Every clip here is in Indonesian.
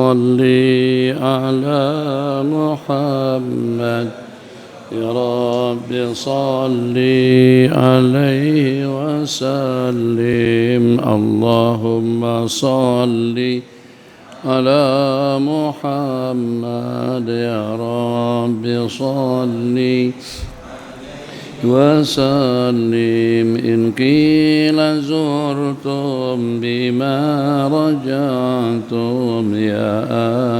صل على محمد يا رب صل عليه وسلم اللهم صل على محمد يا رب صل وسلم إن قيل زرتم بما رجعتم يا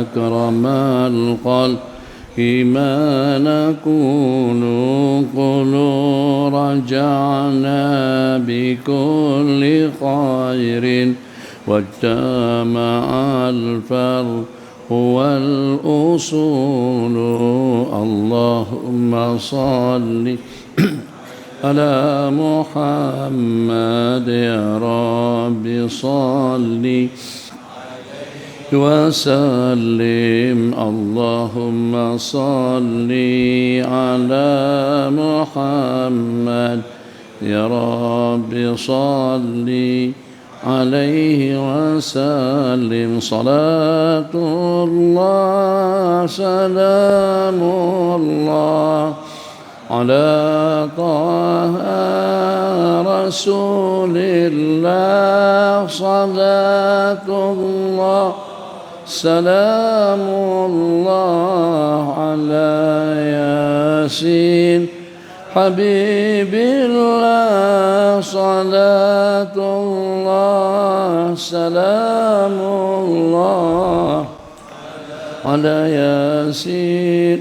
أكرم الخلق ما نكون قلوا رجعنا بكل خير واجتمع الفرق والأصول اللهم صل على محمد يا رب صل وسلم اللهم صل على محمد يا رب صل عليه وسلم صلاة الله سلام الله على طه رسول الله صلاة الله سلام الله على ياسين حبيب الله صلاة الله سلام الله على ياسين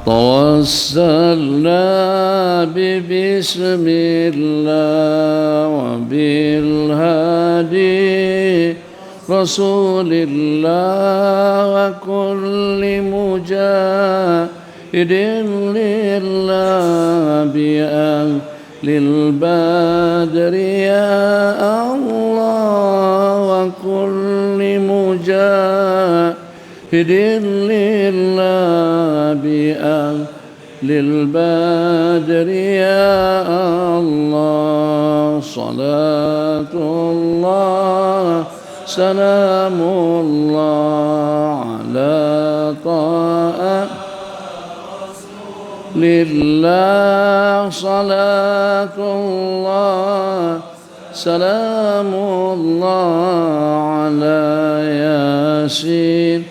توسلنا ببسم الله وبالهادي رسول الله وكل مجاهد لله بأهل البدر يا الله وكل مجاهد لله بأهل البدر يا الله صلاة الله سلام الله على طه لله صلاة الله سلام الله على ياسين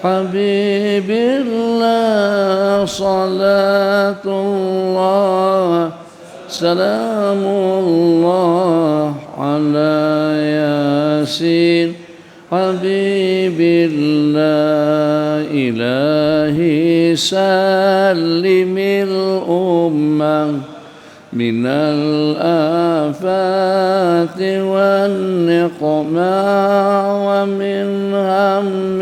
حبيب الله صلاة الله سلام الله على ياسين حبيب الله إلهي سلم الأمة من الآفات والنقمة ومن هم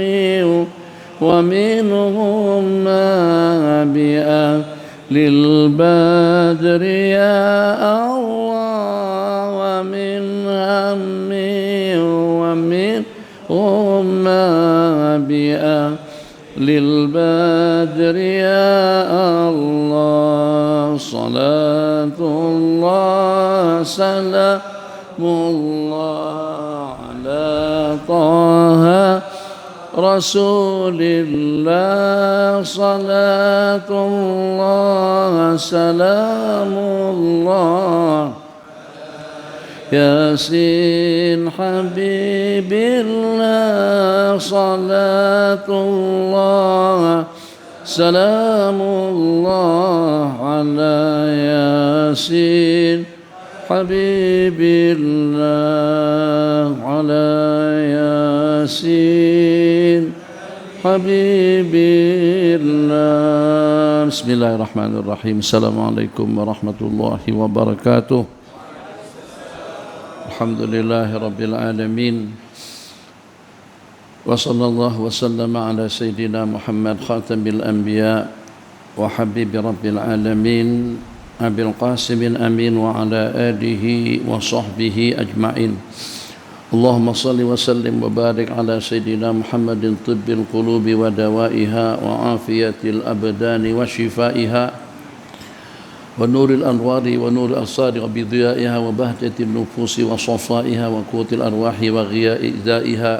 ومنهم ما بأهل البدر يا الله ومن هم ومنهم ما بأهل البدر يا الله صلاة الله سلام الله على طه رسول الله صلاة الله سلام الله ياسين حبيب الله صلاة الله سلام الله على ياسين حبيب الله على ياسين حبيب الله بسم الله الرحمن الرحيم السلام عليكم ورحمة الله وبركاته الحمد لله رب العالمين وصلى الله وسلم على سيدنا محمد خاتم الأنبياء وحبيب رب العالمين أبي القاسم الأمين وعلى آله وصحبه أجمعين اللهم صل وسلم وبارك على سيدنا محمد طب القلوب ودوائها وعافية الأبدان وشفائها ونور الأنوار ونور الأبصار وبضيائها وبهجة النفوس وصفائها وقوة الأرواح وغذائها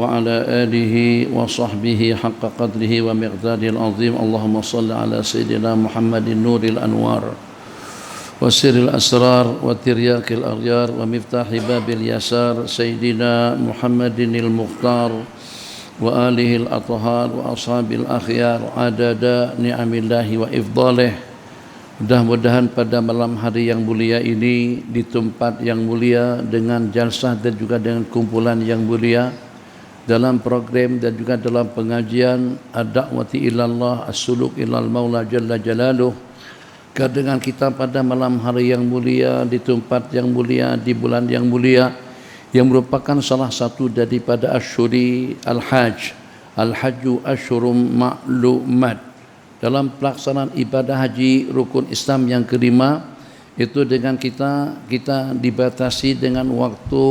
وعلى آله وصحبه حق قدره ومقداره العظيم. اللهم صل على سيدنا محمد نور الأنوار وسر الأسرار وترياق الأغيار ومفتاح باب اليسار سيدنا محمد المختار وآله الأطهار وأصحاب الأخيار عدد نعم الله وإفضاله. Mudah-mudahan pada malam hari yang mulia ini di tempat yang mulia dengan jalsah dan juga dengan kumpulan yang mulia dalam program dan juga dalam pengajian ad-da'wati ilallah as-suluk ilal maula jalla jalaluh, dengan kita pada malam hari yang mulia di tempat yang mulia di bulan yang mulia yang merupakan salah satu daripada asyuri al-hajj. Al-hajju asyurum ma'lumat. Dalam pelaksanaan ibadah haji rukun Islam yang kelima itu dengan kita dibatasi dengan waktu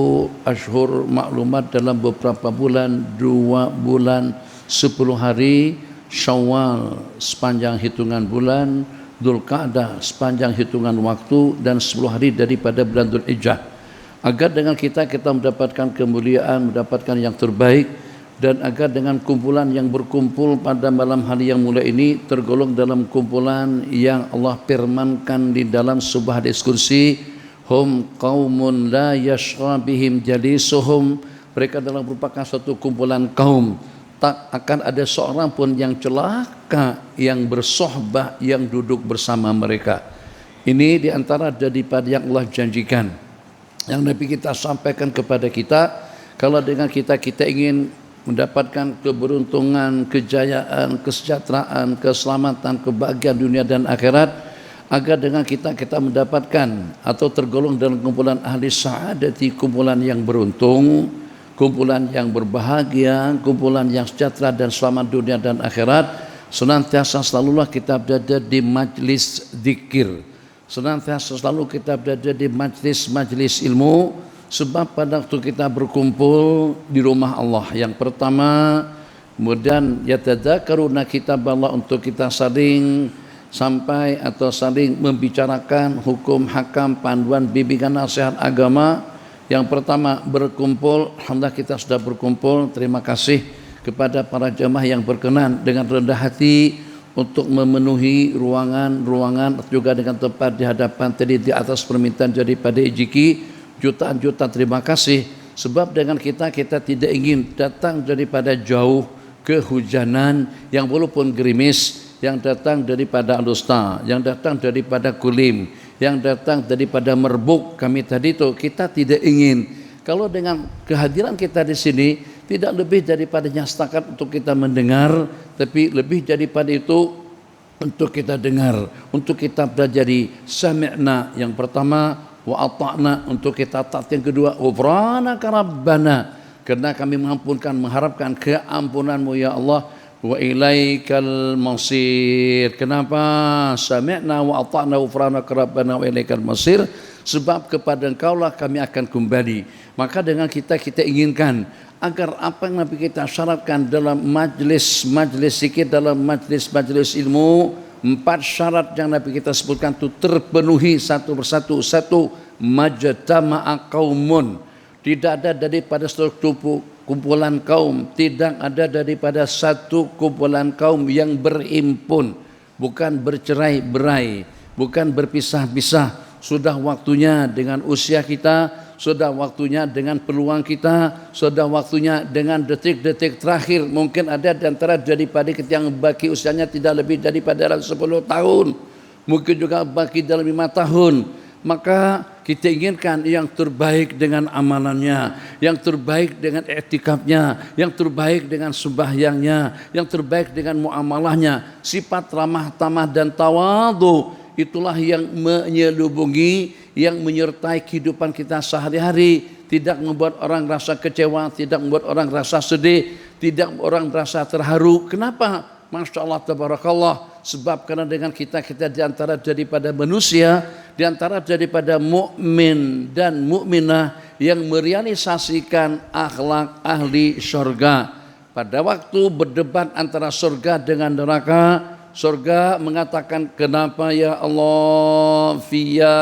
asyhur maklumat dalam beberapa bulan, 2 bulan 10 hari, Syawal sepanjang hitungan bulan, Dzulqa'dah sepanjang hitungan waktu, dan 10 hari daripada bulan Dzulhijjah. Agar dengan kita mendapatkan kemuliaan, mendapatkan yang terbaik, dan agar dengan kumpulan yang berkumpul pada malam hari yang mulia ini tergolong dalam kumpulan yang Allah firmankan di dalam sebuah diskusi, hum qaumun la yashqa bihim jalisuhum, mereka adalah merupakan satu kumpulan kaum tak akan ada seorang pun yang celaka yang bersohbah yang duduk bersama mereka. Ini diantara daripada yang Allah janjikan, yang Nabi kita sampaikan kepada kita. Kalau dengan kita ingin mendapatkan keberuntungan, kejayaan, kesejahteraan, keselamatan, kebahagiaan dunia dan akhirat, agar dengan kita mendapatkan atau tergolong dalam kumpulan ahli sa'adati, kumpulan yang beruntung, kumpulan yang berbahagia, kumpulan yang sejahtera dan selamat dunia dan akhirat, senantiasa selalulah kita berada di majlis zikir, senantiasa selalu kita berada di majlis ilmu. Sebab pada waktu kita berkumpul di rumah Allah yang pertama, kemudian yatadzakaruna kitab Allah untuk kita saling sampai atau saling membicarakan hukum, hakam, panduan, bimbingan, nasihat agama. Yang pertama berkumpul, alhamdulillah kita sudah berkumpul. Terima kasih kepada para jemaah yang berkenan dengan rendah hati untuk memenuhi ruangan juga dengan tempat di hadapan tadi di atas permintaan daripada Ijiki. Jutaan terima kasih, sebab dengan kita tidak ingin datang daripada jauh kehujanan yang walaupun gerimis, yang datang daripada Alusta, yang datang daripada Kulim, yang datang daripada Merbuk. Kami tadi itu kita tidak ingin. Kalau dengan kehadiran kita di sini tidak lebih daripada setakat untuk kita mendengar, tapi lebih daripada itu untuk kita dengar, untuk kita belajar sami'na yang pertama, wa ata'na untuk kita taat yang kedua, ghufranaka rabbana karena kami mengharapkan keampunanmu ya Allah, wa ilaikal masir. Kenapa sami'na wa ata'na ghufranaka rabbana wa ilaikal masir? Sebab kepada Engkaulah kami akan kembali. Maka dengan kita inginkan agar apa yang Nabi kita syaratkan dalam majlis zikir, dalam majlis ilmu, 4 syarat yang Nabi kita sebutkan itu terpenuhi satu persatu. Satu, majtama'a qaumun, tidak ada daripada satu kumpulan kaum, tidak ada daripada satu kumpulan kaum yang berhimpun, bukan bercerai-berai, bukan berpisah-pisah. Sudah waktunya dengan usia kita, sudah waktunya dengan peluang kita, sudah waktunya dengan detik-detik terakhir. Mungkin ada di antara daripada kita yang baki usianya tidak lebih daripada 10 tahun, mungkin juga baki dalam 5 tahun. Maka kita inginkan yang terbaik dengan amalannya, yang terbaik dengan i'tikafnya, yang terbaik dengan sembahyangnya, yang terbaik dengan muamalahnya. Sifat ramah tamah dan tawadhu itulah yang menyelubungi, yang menyertai kehidupan kita sehari-hari. Tidak membuat orang rasa kecewa, tidak membuat orang rasa sedih, tidak membuat orang rasa terharu. Kenapa? Masya Allah, tabarakallah. Sebab karena dengan kita di antara daripada manusia, di antara daripada mukmin dan mukminah yang merealisasikan akhlak ahli surga. Pada waktu berdebat antara surga dengan neraka, surga mengatakan, kenapa ya Allah, fiya,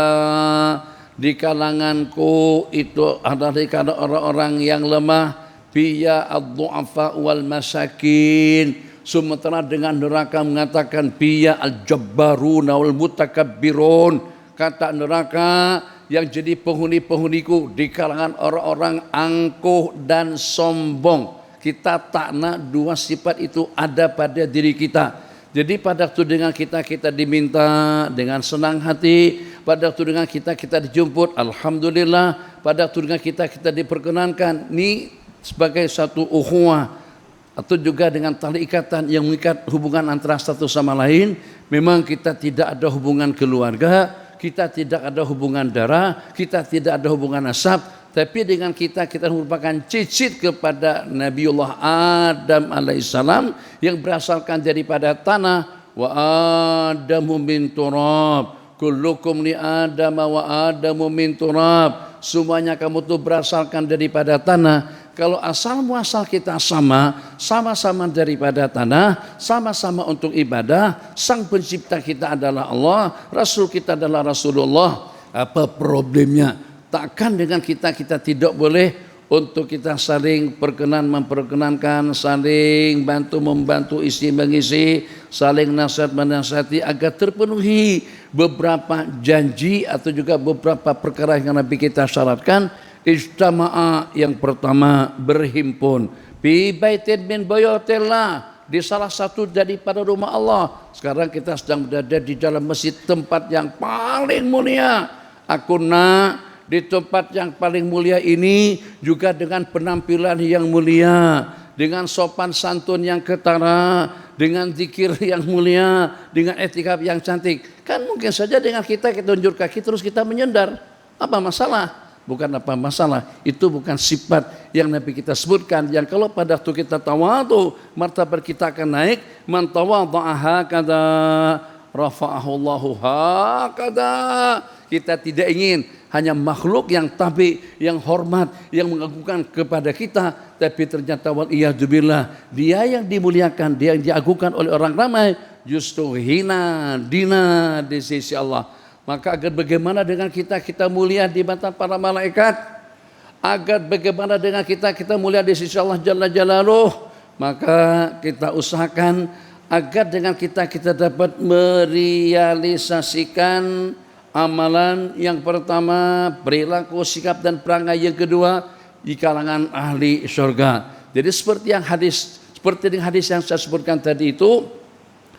di kalanganku itu adalah di kalangan orang-orang yang lemah, fiya ad-du'afa wal masakin. Sementara dengan neraka mengatakan fiya al-jabbaruna wal mutakabbirun. Kata neraka, yang jadi penghuni-penghuniku di kalangan orang-orang angkuh dan sombong. Kita tak nak dua sifat itu ada pada diri kita. Jadi pada waktu dengan kita diminta dengan senang hati, pada waktu dengan kita dijemput, alhamdulillah, pada waktu dengan kita diperkenankan. Ini sebagai satu ukhuwah atau juga dengan tali ikatan yang mengikat hubungan antara satu sama lain. Memang kita tidak ada hubungan keluarga, kita tidak ada hubungan darah, kita tidak ada hubungan nasab, tapi dengan kita merupakan cicit kepada Nabiullah Adam alaihissalam yang berasalkan daripada tanah. Wa Adamu min turab, kullukum li Adam wa Adamu min turab. Semuanya kamu tuh berasalkan daripada tanah. Kalau asal muasal kita sama-sama daripada tanah, sama-sama untuk ibadah, sang pencipta kita adalah Allah, Rasul kita adalah Rasulullah. Apa problemnya? Takkan dengan kita tidak boleh untuk kita saling memperkenankan, saling bantu-membantu, isi mengisi, saling nasihat menasihati agar terpenuhi beberapa janji atau juga beberapa perkara yang Nabi kita syaratkan. Ijtama'a, yang pertama berhimpun, fi baitin min buyutillah, di salah satu daripada rumah Allah. Sekarang kita sedang berada di dalam masjid, tempat yang paling mulia. Aku nak di tempat yang paling mulia ini juga dengan penampilan yang mulia, dengan sopan santun yang ketara, dengan zikir yang mulia, dengan etika yang cantik. Kan mungkin saja dengan kita unjuk kaki terus kita menyendar. Apa masalah? Bukan apa masalah. Itu bukan sifat yang Nabi kita sebutkan. Yang kalau pada waktu kita tawadu, martabat kita akan naik. Man tawadha'a hakadha rafa'ahu Allahu hakadha. Kita tidak ingin hanya makhluk yang tabi, yang hormat, yang mengagungkan kepada kita, tapi ternyata waliyadzubillah, dia yang dimuliakan, dia yang diagungkan oleh orang ramai, justru hina dina di sisi Allah. Maka agar bagaimana dengan kita mulia di mata para malaikat, agar bagaimana dengan kita mulia di sisi Allah Jalla Jalaluh, maka kita usahakan agar dengan kita dapat merealisasikan amalan yang pertama, perilaku, sikap dan perangai yang kedua di kalangan ahli surga. Jadi seperti hadis yang saya sebutkan tadi itu,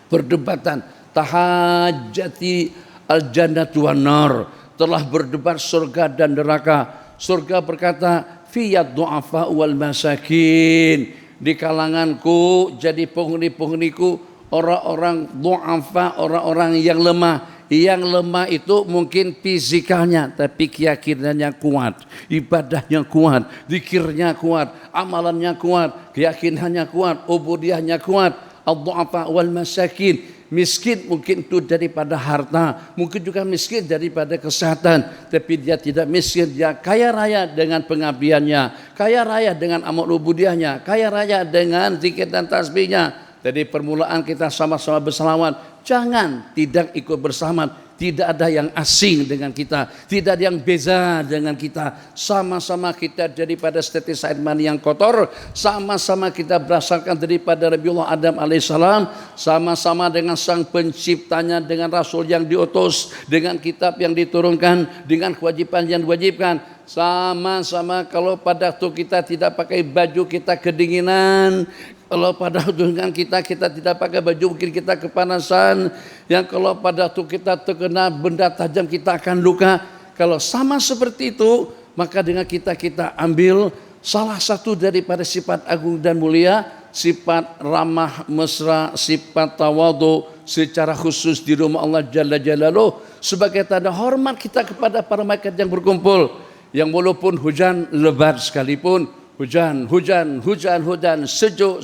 perdebatan tahajjati al-jannatu wan nar, telah berdebat surga dan neraka. Surga berkata, fiyad du'afa wal masakin, di kalanganku jadi penghuni-penghuniku orang-orang du'afa, orang-orang yang lemah. Yang lemah itu mungkin fizikalnya, tapi keyakinannya kuat, ibadahnya kuat, zikirnya kuat, amalannya kuat, keyakinannya kuat, ubudiyahnya kuat. Ad-du'afa wal masakin, miskin mungkin itu daripada harta, mungkin juga miskin daripada kesehatan, tapi dia tidak miskin, dia kaya raya dengan pengabdiannya, kaya raya dengan amal ubudiyahnya, kaya raya dengan zikir dan tasbihnya. Jadi permulaan kita sama-sama berselawat, jangan tidak ikut berselamat. Tidak ada yang asing dengan kita, tidak ada yang beza dengan kita. Sama-sama kita daripada tetes air mani yang kotor, sama-sama kita berasalkan daripada Nabiullah Adam alaihissalam, sama-sama dengan sang penciptanya, dengan Rasul yang diutus, dengan kitab yang diturunkan, dengan kewajiban yang diwajibkan. Sama-sama kalau pada waktu kita tidak pakai baju kita kedinginan, kalau pada waktu dengan kita tidak pakai baju mungkin kita kepanasan, yang kalau pada waktu kita terkena benda tajam kita akan luka. Kalau sama seperti itu, maka dengan kita ambil salah satu daripada sifat agung dan mulia, sifat ramah mesra, sifat tawadu secara khusus di rumah Allah Jalla Jalaluh, sebagai tanda hormat kita kepada para malaikat yang berkumpul, yang walaupun hujan lebat sekalipun, hujan, sejuk,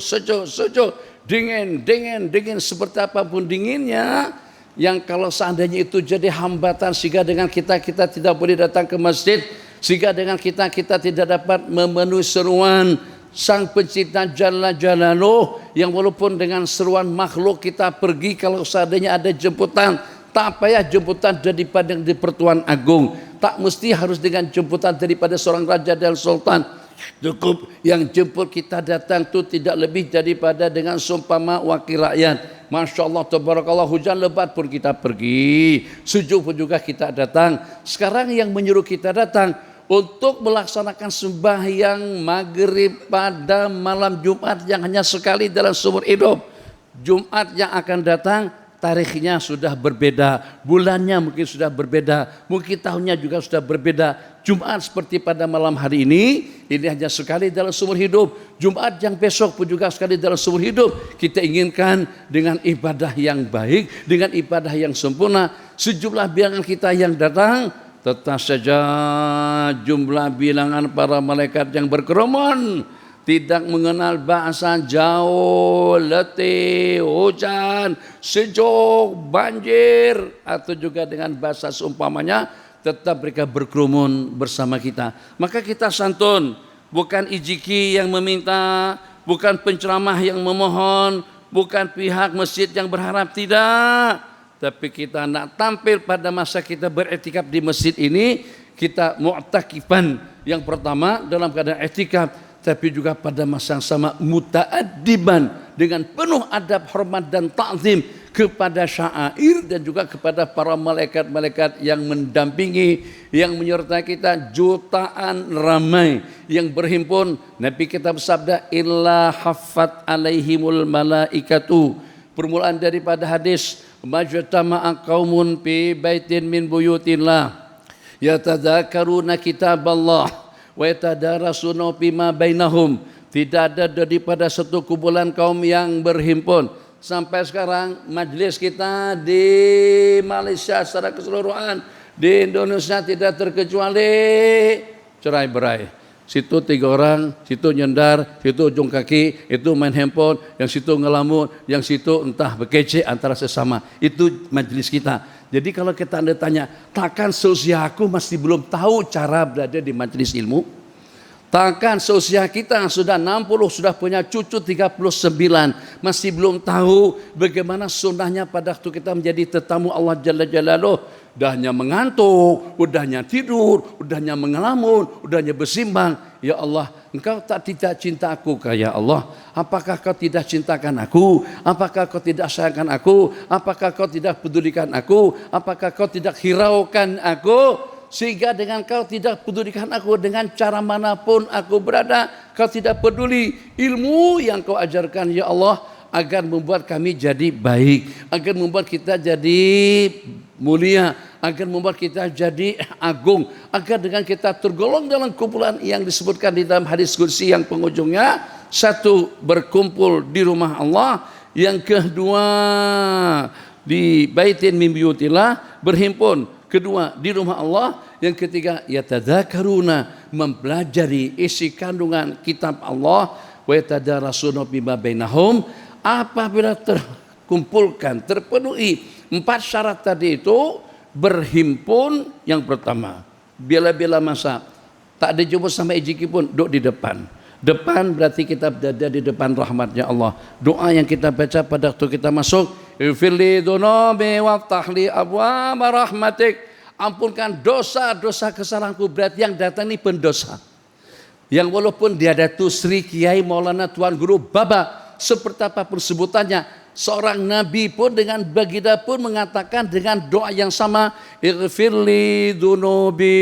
dingin, seperti apapun dinginnya, yang kalau seandainya itu jadi hambatan sehingga dengan kita tidak boleh datang ke masjid, sehingga dengan kita tidak dapat memenuhi seruan Sang Pencipta Jalla Jalaluh, yang walaupun dengan seruan makhluk kita pergi, kalau seandainya ada jemputan, tak payah jemputan daripada di Pertuan Agung, tak mesti harus dengan jemputan daripada seorang raja dan sultan. Cukup yang jemput kita datang tu tidak lebih daripada dengan seumpama wakil rakyat. Masya Allah, tabarakallah, hujan lebat pun kita pergi, sejuk pun juga kita datang. Sekarang yang menyuruh kita datang untuk melaksanakan sembahyang maghrib pada malam Jumat yang hanya sekali dalam seumur hidup. Jumat yang akan datang tarikhnya sudah berbeda, bulannya mungkin sudah berbeda, mungkin tahunnya juga sudah berbeda. Jumat seperti pada malam hari ini hanya sekali dalam seumur hidup. Jumat yang besok pun juga sekali dalam seumur hidup. Kita inginkan dengan ibadah yang baik, dengan ibadah yang sempurna. Sejumlah bilangan kita yang datang, tetap saja jumlah bilangan para malaikat yang berkerumun tidak mengenal bahasa jauh, letih, hujan, sejuk, banjir, atau juga dengan bahasa seumpamanya, tetap mereka berkerumun bersama kita. Maka kita santun, bukan ijiki yang meminta, bukan penceramah yang memohon, bukan pihak masjid yang berharap, tidak. Tapi kita nak tampil pada masa kita beriktikaf di masjid ini, kita mu'takifan. Yang pertama dalam keadaan iktikaf, tapi juga pada masa yang sama muta'addiban, dengan penuh adab, hormat dan ta'zim kepada syair dan juga kepada para malaikat-malaikat yang mendampingi, yang menyertai kita, jutaan ramai yang berhimpun. Nabi kita bersabda, illa haffat alaihimul malaikatu. Permulaan daripada hadis, majtama'a qaumun fi baitin min buyutillah yatadzakaruna kitaballah wa yatadarasuna bima bainahum. Tidak ada daripada satu kumpulan kaum yang berhimpun. Sampai sekarang majlis kita di Malaysia secara keseluruhan, di Indonesia tidak terkecuali cerai-berai. Situ 3 orang, situ nyendar, situ ujung kaki, itu main handphone, yang situ ngelamun, yang situ entah bekece antara sesama. Itu majlis kita. Jadi kalau kita anda tanya, takkan seusia aku masih belum tahu cara berada di majlis ilmu? Takkan seusia kita sudah 60, sudah punya cucu 39, masih belum tahu bagaimana sunnahnya pada waktu kita menjadi tetamu Allah Jalla Jalaluh? Udahnya mengantuk, udahnya tidur, udahnya mengelamun, udahnya bersimbang. Ya Allah, engkau tidak cinta aku, ya Allah. Apakah kau tidak cintakan aku? Apakah kau tidak sayangkan aku? Apakah kau tidak pedulikan aku? Apakah kau tidak hiraukan aku? Sehingga dengan kau tidak pedulikan aku, dengan cara manapun aku berada, kau tidak peduli. Ilmu yang kau ajarkan, ya Allah, agar membuat kami jadi baik, agar membuat kita jadi mulia, agar membuat kita jadi agung, agar dengan kita tergolong dalam kumpulan yang disebutkan di dalam hadis qudsi yang penghujungnya, satu, berkumpul di rumah Allah, yang kedua di baitin min buyutillah, berhimpun, kedua di rumah Allah, yang ketiga yatadzakaruna, mempelajari isi kandungan kitab Allah, wa yatadarasuna bima bainahum. Apabila terkumpulkan, terpenuhi 4 syarat tadi itu, berhimpun yang pertama. Bila-bila masa tak ada jumpa sama ijiki pun, duduk di depan. Depan berarti kita berada di depan rahmatnya Allah. Doa yang kita baca pada waktu kita masuk, ighfirli dzunubi waftahli abwaaba rahmatik. Ampunkan dosa-dosa kesalahanku. Berarti yang datang ini pendosa. Yang walaupun dia ada Sri Kiai Maulana Tuan Guru Baba, seperti apapun sebutannya, seorang nabi pun dengan baginda pun mengatakan dengan doa yang sama, ighfirli dzunubi.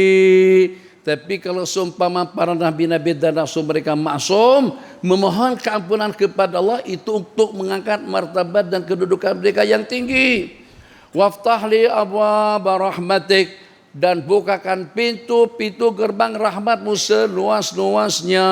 Tapi kalau seumpama para nabi-nabi dan rasul mereka maksum, memohon keampunan kepada Allah itu untuk mengangkat martabat dan kedudukan mereka yang tinggi. Waftahli abwaaba rahmatik, dan bukakan pintu-pintu gerbang rahmatmu seluas-luasnya.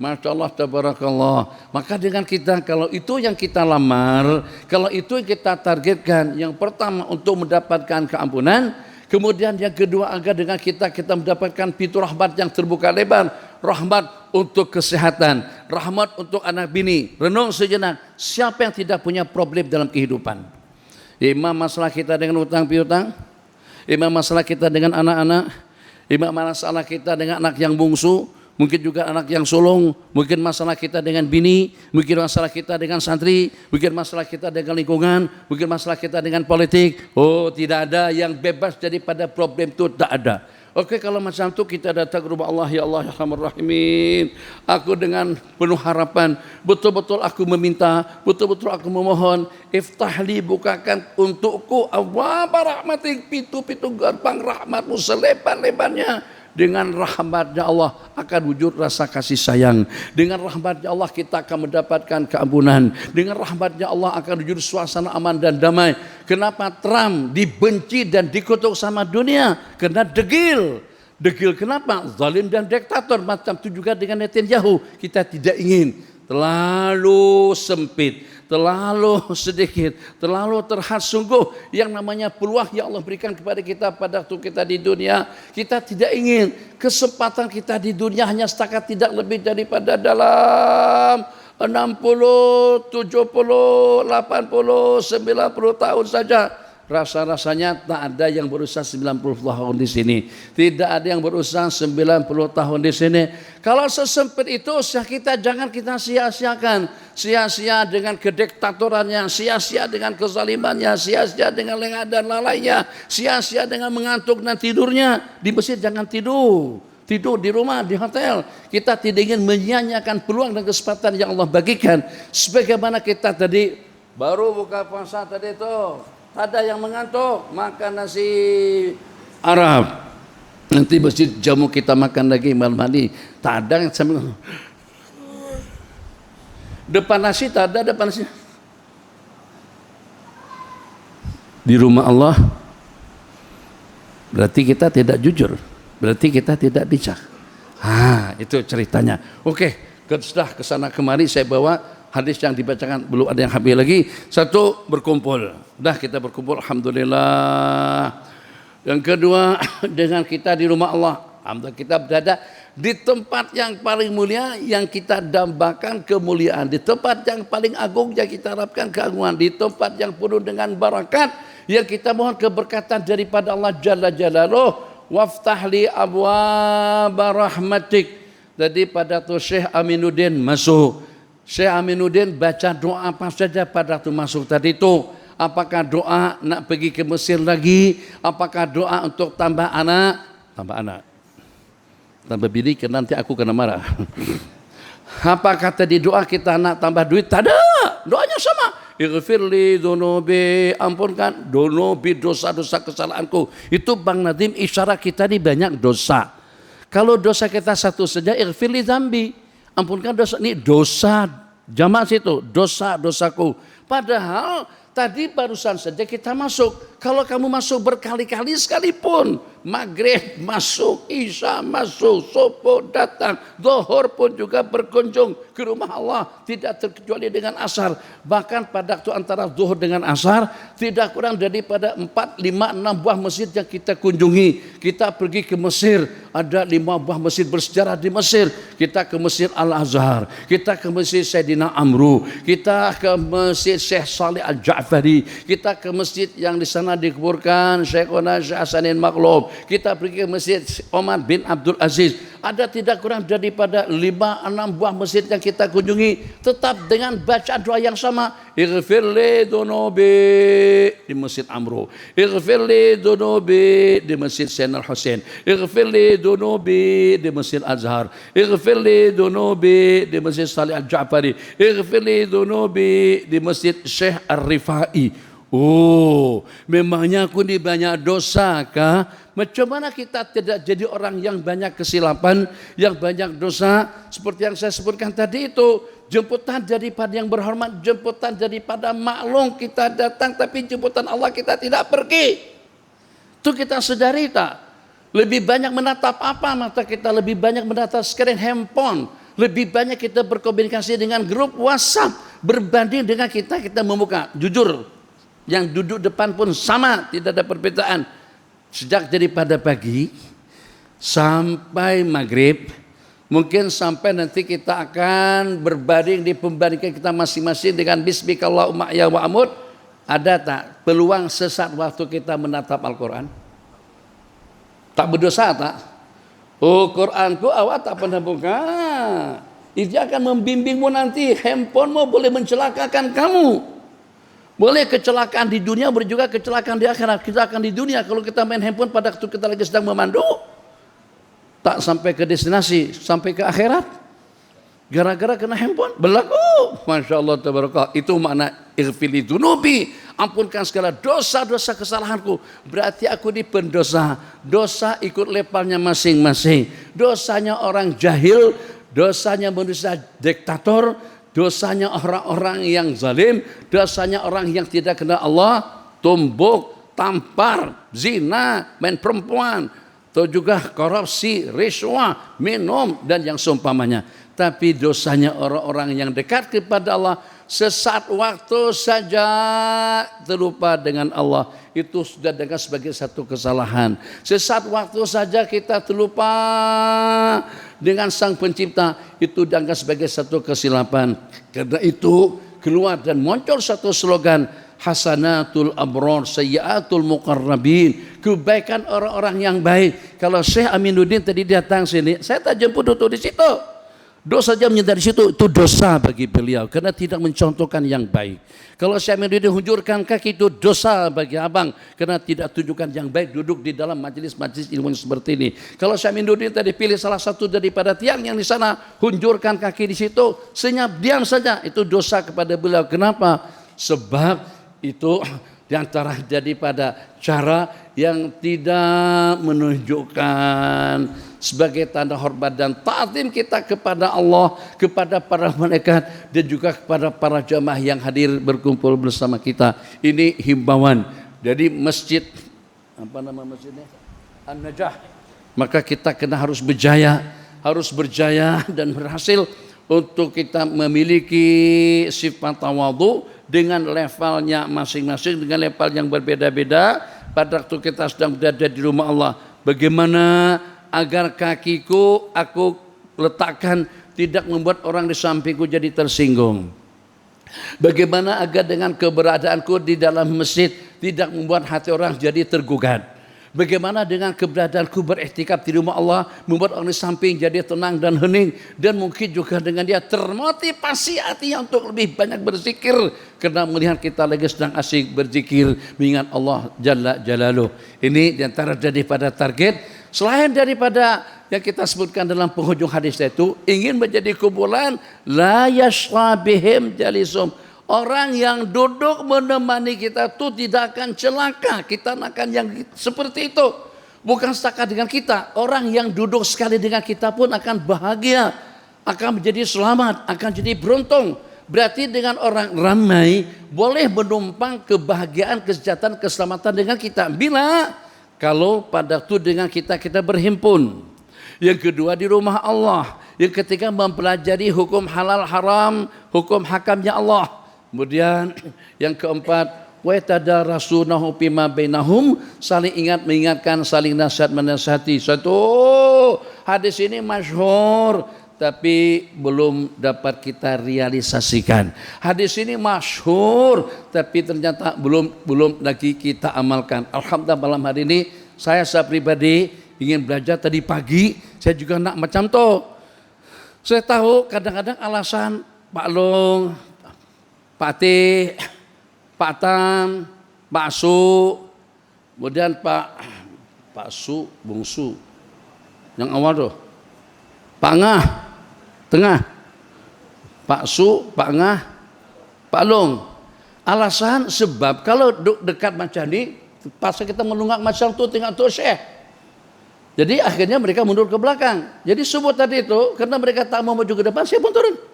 Masya Allah, tabarakallah. Maka dengan kita, kalau itu yang kita lamar, kalau itu yang kita targetkan, yang pertama untuk mendapatkan keampunan, kemudian yang kedua agar dengan kita mendapatkan pintu rahmat yang terbuka lebar, rahmat untuk kesehatan, rahmat untuk anak bini. Renung sejenak, siapa yang tidak punya problem dalam kehidupan? Imam masalah kita dengan hutang piutang, imam masalah kita dengan anak-anak, imam masalah kita dengan anak yang bungsu, mungkin juga anak yang sulung, mungkin masalah kita dengan bini, mungkin masalah kita dengan santri, mungkin masalah kita dengan lingkungan, mungkin masalah kita dengan politik. Oh, tidak ada yang bebas daripada problem itu, tak ada. Oke, kalau macam itu kita datang ke rumah Allah, ya Allah ya Rahman Rahimin. Aku dengan penuh harapan, betul-betul aku meminta, betul-betul aku memohon, iftahli, bukakan untukku abwaab rahmatik, pintu-pintu gerbang rahmatmu selebar-lebarnya. Dengan rahmatnya Allah akan wujud rasa kasih sayang. Dengan rahmatnya Allah kita akan mendapatkan keampunan. Dengan rahmatnya Allah akan wujud suasana aman dan damai. Kenapa Trump dibenci dan dikutuk sama dunia? Karena degil. Degil kenapa? Zalim dan diktator. Macam itu juga dengan Netanyahu. Kita tidak ingin. Terlalu sempit, terlalu sedikit, terlalu terhad. Sungguh yang namanya peluang yang Allah berikan kepada kita pada waktu kita di dunia, kita tidak ingin kesempatan kita di dunia hanya setakat tidak lebih daripada dalam 60, 70, 80, 90 tahun saja. Rasa-rasanya tak ada yang berusaha 90 tahun di sini. Tidak ada yang berusaha 90 tahun di sini. Kalau sesempit itu, kita jangan kita sia-siakan. Sia-sia dengan kediktatorannya, sia-sia dengan kezalimannya, sia-sia dengan lengah dan lalainya, sia-sia dengan mengantuk dan tidurnya. Di masjid jangan tidur. Tidur di rumah, di hotel. Kita tidak ingin menyia-nyiakan peluang dan kesempatan yang Allah bagikan. Sebagaimana kita tadi baru buka puasa tadi itu, ada yang mengantuk, makan nasi Arab. Nanti masjid jamu kita makan lagi malam hari. Tak ada yang sambil depan nasi, tak ada depan nasi. Di rumah Allah berarti kita tidak jujur, berarti kita tidak bijak. Itu ceritanya. Oke, sudah kesana kemari saya bawa hadis yang dibacakan, belum ada yang habis lagi. Satu, berkumpul. Dah kita berkumpul, alhamdulillah. Yang kedua, dengan kita di rumah Allah. Alhamdulillah kita berada di tempat yang paling mulia yang kita dambakan kemuliaan. Di tempat yang paling agung yang kita harapkan keagungan. Di tempat yang penuh dengan barakat yang kita mohon keberkatan daripada Allah Jalla Jalaluh. Waftahli abwaab rahmatik. Tadi pada tu Syekh Aminuddin masuk. Syekh Aminuddin baca doa apa saja pada waktu masuk tadi itu. Apakah doa nak pergi ke Mesir lagi? Apakah doa untuk tambah anak? Tambah anak. Tambah bini, nanti aku kena marah. Apa kata di doa kita nak tambah duit? Tak ada. Doanya sama. Ighfirli dunubi, ampunkan dunubi, dosa-dosa kesalahanku. Itu Bang Nadim isyarat kita ini banyak dosa. Kalau dosa kita satu saja, ighfirli zambi, ampunkan dosa. Ini dosa jamaah situ, dosa-dosaku. Padahal tadi barusan saja kita masuk. Kalau kamu masuk berkali-kali sekalipun, maghrib masuk, isya masuk, subuh datang, zuhur pun juga berkunjung ke rumah Allah, tidak terkecuali dengan asar. Bahkan pada waktu antara zuhur dengan asar tidak kurang daripada 4, 5, 6 buah masjid yang kita kunjungi. Kita pergi ke Mesir, ada 5 buah masjid bersejarah di Mesir. Kita ke Masjid Al-Azhar, kita ke Masjid Sayyidina Amru, kita ke Masjid Syekh Salih Al-Ja'fari, kita ke masjid yang di sana dikuburkan Syekhona Syekh Hasanin Maqlub. Kita pergi ke Masjid Omar bin Abdul Aziz. Ada tidak kurang daripada 5, 6 buah masjid yang kita kunjungi, tetap dengan baca doa yang sama. Ighfirli dunubi di Masjid Amru, ighfirli dunubi di Masjid Sayyidina Al-Husain, ighfirli dunubi di Masjid Azhar, ighfirli dunubi di Masjid Salih Al-Ja'fari, ighfirli dunubi di Masjid Syekh Ar-Rifai. Oh, memangnya aku ini banyak dosa kah? Macam mana kita tidak jadi orang yang banyak kesilapan, yang banyak dosa? Seperti yang saya sebutkan tadi itu, jemputan daripada yang berhormat, jemputan daripada maklum kita datang, tapi jemputan Allah kita tidak pergi. Itu kita sadari tak? Lebih banyak menatap apa mata kita? Lebih banyak menatap skrin handphone. Lebih banyak kita berkomunikasi dengan grup WhatsApp berbanding dengan kita membuka. Jujur, yang duduk depan pun sama, tidak ada perbedaan. Sejak daripada pagi sampai maghrib, mungkin sampai nanti kita akan berbaring di pembaringan kita masing-masing dengan bismikallahumma ya wa amut. Ada tak peluang sesat waktu kita menatap Al-Quran? Tak berdosa tak? Oh, Quranku awak tak pernah buka. Itu akan membimbingmu nanti. Handphonemu boleh mencelakakan kamu. Boleh kecelakaan di dunia, boleh juga kecelakaan di akhirat. Kecelakaan di dunia kalau kita main handphone pada waktu kita lagi sedang memandu, tak sampai ke destinasi, sampai ke akhirat. Gara-gara kena handphone, berlaku. Masya Allah, tabarakallah. Itu makna ighfirli dzunubi. Ampunkan segala dosa-dosa kesalahanku. Berarti aku di pendosa. Dosa ikut levelnya masing-masing. Dosanya orang jahil, dosanya manusia diktator, dosanya orang-orang yang zalim, dosanya orang yang tidak kenal Allah, tumbuk, tampar, zina, main perempuan, atau juga korupsi, riswah, minum, dan yang seumpamanya. Tapi dosanya orang-orang yang dekat kepada Allah, sesaat waktu saja terlupa dengan Allah, itu sudah dengan sebagai satu kesalahan. Sesaat waktu saja kita terlupa dengan Sang Pencipta, itu dianggap sebagai satu kesilapan. Karena itu keluar dan muncul satu slogan, hasanatul abrar sayyiatul muqarrabin, kebaikan orang-orang yang baik. Kalau Syekh Aminuddin tadi datang sini, saya tak jemput duduk di situ. Dosa saja menyadari situ, itu dosa bagi beliau karena tidak mencontohkan yang baik. Kalau Syekh Aminuddin hunjurkan kaki, itu dosa bagi abang karena tidak tunjukkan yang baik duduk di dalam majelis-majelis ilmu seperti ini. Kalau Syekh Aminuddin tadi pilih salah satu daripada tiang yang di sana, hunjurkan kaki di situ, senyap diam saja, itu dosa kepada beliau. Kenapa? Sebab itu diantara daripada cara yang tidak menunjukkan sebagai tanda hormat dan ta'zim kita kepada Allah, kepada para malaikat, dan juga kepada para jamaah yang hadir berkumpul bersama kita. Ini himbauan dari masjid, apa nama masjidnya? An-Najah. Maka kita harus berjaya dan berhasil untuk kita memiliki sifat tawadhu dengan levelnya masing-masing, dengan level yang berbeda-beda. Pada waktu kita sedang berada di rumah Allah, bagaimana agar kakiku aku letakkan tidak membuat orang di sampingku jadi tersinggung? Bagaimana agar dengan keberadaanku di dalam masjid tidak membuat hati orang jadi tergugat? Bagaimana dengan keberadaanku beriktikaf di rumah Allah membuat orang di samping jadi tenang dan hening, dan mungkin juga dengan dia termotivasi hatinya untuk lebih banyak berzikir karena melihat kita lagi sedang asyik berzikir mengingat Allah Jalla Jalaluh. Ini diantara daripada target selain daripada yang kita sebutkan dalam penghujung hadis itu, ingin menjadi kumpulan la yashqa bihim jalisum. Orang yang duduk menemani kita itu tidak akan celaka. Kita akan yang seperti itu. Bukan setakat dengan kita. Orang yang duduk sekali dengan kita pun akan bahagia. Akan menjadi selamat. Akan jadi beruntung. Berarti dengan orang ramai boleh menumpang kebahagiaan, kesejahteraan, keselamatan dengan kita. Bila kalau pada itu dengan kita berhimpun. Yang kedua di rumah Allah. Yang ketiga mempelajari hukum halal haram, hukum hakamnya Allah. Kemudian yang keempat, wa tadarasunahu fima bainahum, saling ingat mengingatkan, saling nasihat menasihati. Satu hadis ini masyhur tapi belum dapat kita realisasikan. Hadis ini masyhur tapi ternyata belum lagi kita amalkan. Alhamdulillah malam hari ini saya pribadi ingin belajar. Tadi pagi saya juga nak macam tu. Saya tahu kadang-kadang alasan Pak Long, Pak Tih, Pak Tam, Pak Su, kemudian Pak Su, Bung Su, yang awal tuh, Pak Ngah, tengah, Pak Su, Pak Ngah, Pak Long. Alasan sebab kalau dekat macam ni, pas kita menunggak macam tu tengok tu Syekh. Jadi akhirnya mereka mundur ke belakang. Jadi sebut tadi itu, karena mereka tak mau maju ke depan, saya pun turun.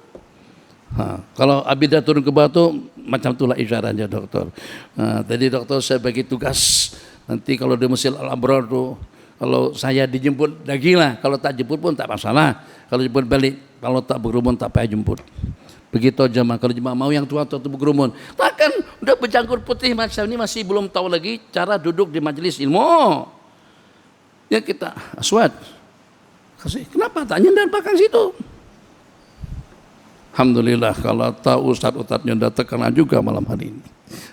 Kalau Abidah turun ke bawah tu macam itulah isyaratnya dokter. Tadi dokter saya bagi tugas nanti kalau di Masjid Al-Abrar tu, kalau saya dijemput lagilah, kalau tak jemput pun tak masalah. Kalau jemput balik, kalau tak berkerumun tak payah jemput. Begitu jemaah, kalau jemaah mau yang tua atau berkerumun. Takkan udah berjanggut putih macam ini masih belum tahu lagi cara duduk di majelis ilmu. Ya kita aswad. Kasih, kenapa tak nyendar belakang situ? Alhamdulillah kalau tahu ustaz-ustaznya sudah terkenal juga malam hari ini.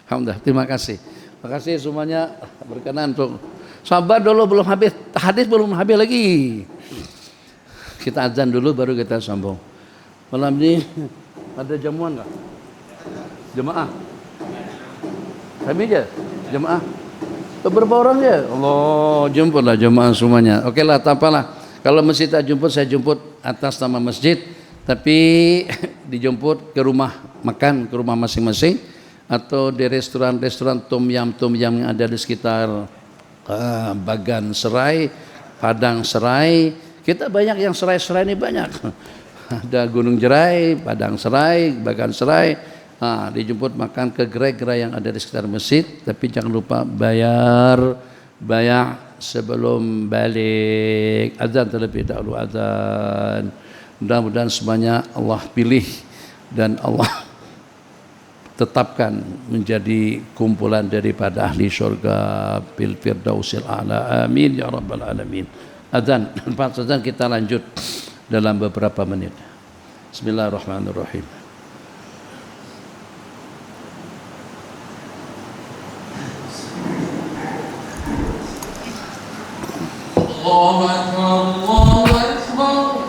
Alhamdulillah, terima kasih. Terima kasih semuanya berkenan untuk sabar dulu, belum habis hadis, belum habis lagi. Kita azan dulu baru kita sambung. Malam ini ada jamuan nggak? Jemaah? Kami aja? Jemaah? Beberapa orang ya? Allah, jemputlah jemaah semuanya. Oke lah, tak apalah. Kalau masjid tak jemput, saya jemput atas nama masjid. Tapi dijemput ke rumah makan, ke rumah masing-masing. Atau di restoran-restoran tom yam yang ada di sekitar Bagan Serai, Padang Serai. Kita banyak yang serai-serai ini banyak. Ada Gunung Jerai, Padang Serai, Bagan Serai. Dijemput makan ke gerai-gerai yang ada di sekitar masjid. Tapi jangan lupa bayar sebelum balik. Azan terlebih dahulu azan. Mudah-mudahan semuanya Allah pilih dan Allah tetapkan menjadi kumpulan daripada ahli syurga bil firdausil a'la. Amin ya rabbal alamin. Azan, lepas azan kita lanjut dalam beberapa menit. Bismillahirrahmanirrahim.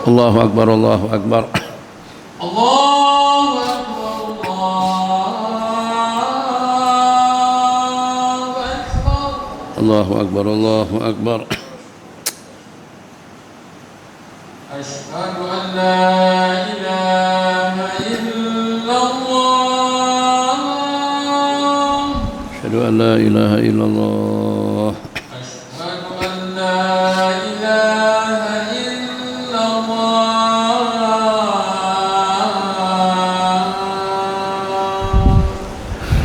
Allahu akbar, Allahu akbar. Allahu akbar, Allahu akbar, Allahu akbar. Asyhadu an la ilaha illallah. Asyhadu an la ilaha illallah. Asyhadu an la ilaha illallah.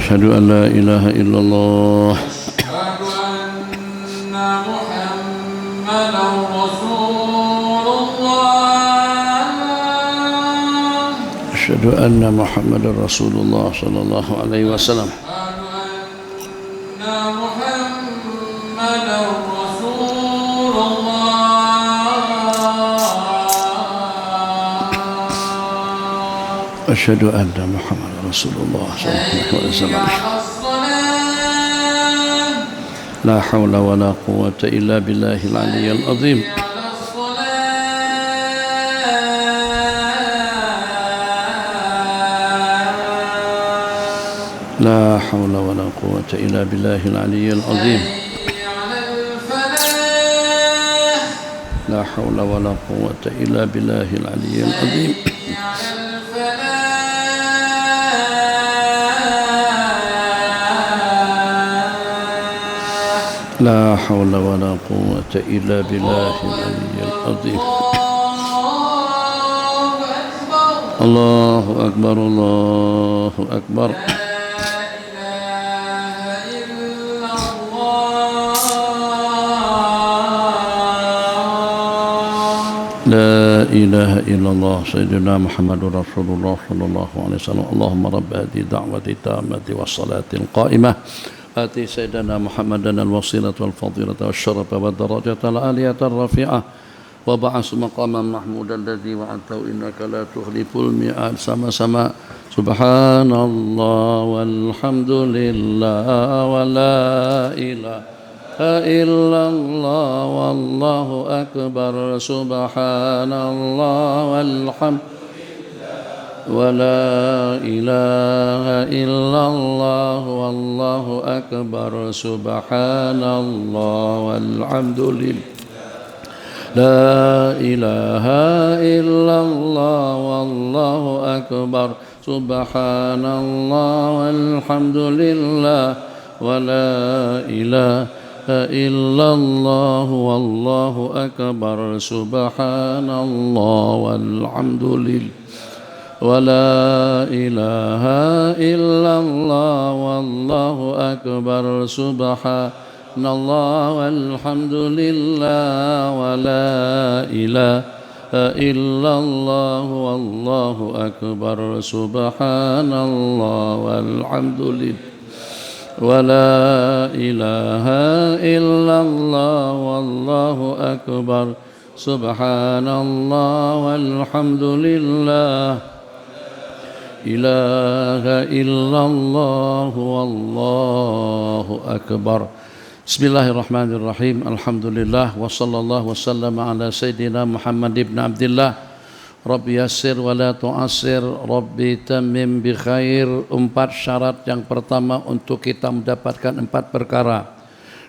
Asyhadu an la ilaha illallah. Asyhadu anna Muhammadan Rasulullah. Asyhadu anna Muhammadan Rasulullah sallallahu alaihi wasallam. Asyhadu anna Muhammadan Rasulullah. Asyhadu anna Muhammadan Rasulullah sallallahu alaihi wasallam. La haula wa la quwwata illa billahil aliyyil azim. La haula wa la quwwata illa billahil aliyyil azim. La haula wa la quwwata illa billahil aliyyil azim. لا حول ولا قوة إلا بالله العلي العظيم. الله أكبر، الله أكبر. لا إله إلا الله سيدنا محمد رسول الله صلى الله عليه وسلم. اللهم رب هذه الدعوة التامة والصلاة القائمة آتي سيدنا محمدا الوسيلة والفضيلة والشرف والدرجة العالية الرفيعة وبعث مقاما محمودا الذي وعدته إنك لا تخلف الميعاد. sama-sama سبحان الله والحمد لله ولا إله إلا الله والله أكبر. سبحان الله والحمد ولا إله إلا الله والله أكبر. سبحان الله والحمد لله لا إله إلا الله والله أكبر. سبحان الله والحمد لله ولا إله إلا الله والله أكبر. سبحان الله والحمد لله ولا إله إلا الله والله أكبر. سبحان الله والحمد لله ولا إله إلا الله والله أكبر. سبحان الله والحمد لله ولا إله إلا الله والله أكبر. سبحان الله والحمد لله إله إلا الله والله أكبر. Bismillahirrahmanirrahim. Alhamdulillah wa sallallahu wasallam ala sayyidina Muhammad ibn Abdullah. Rabbi yassir wa la tu'assir, Rabbi tamim bi khair. 4 syarat yang pertama untuk kita mendapatkan 4 perkara.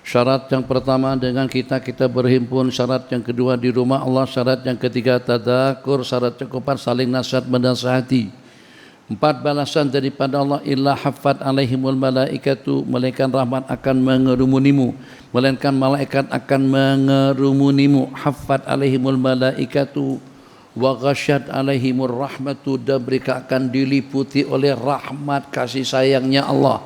Syarat yang pertama dengan kita berhimpun, syarat yang kedua di rumah Allah, syarat yang ketiga tadzakur, syarat yang keempat saling nasihat menasihati. 4 balasan daripada Allah, illa haffat alaihimul malaikatu, malaikat rahmat akan mengerumunimu, melainkan malaikat akan mengerumunimu. Haffat alaihimul malaikatu wa ghasyat alaihimur rahmatu, dan mereka akan diliputi oleh rahmat kasih sayangnya Allah.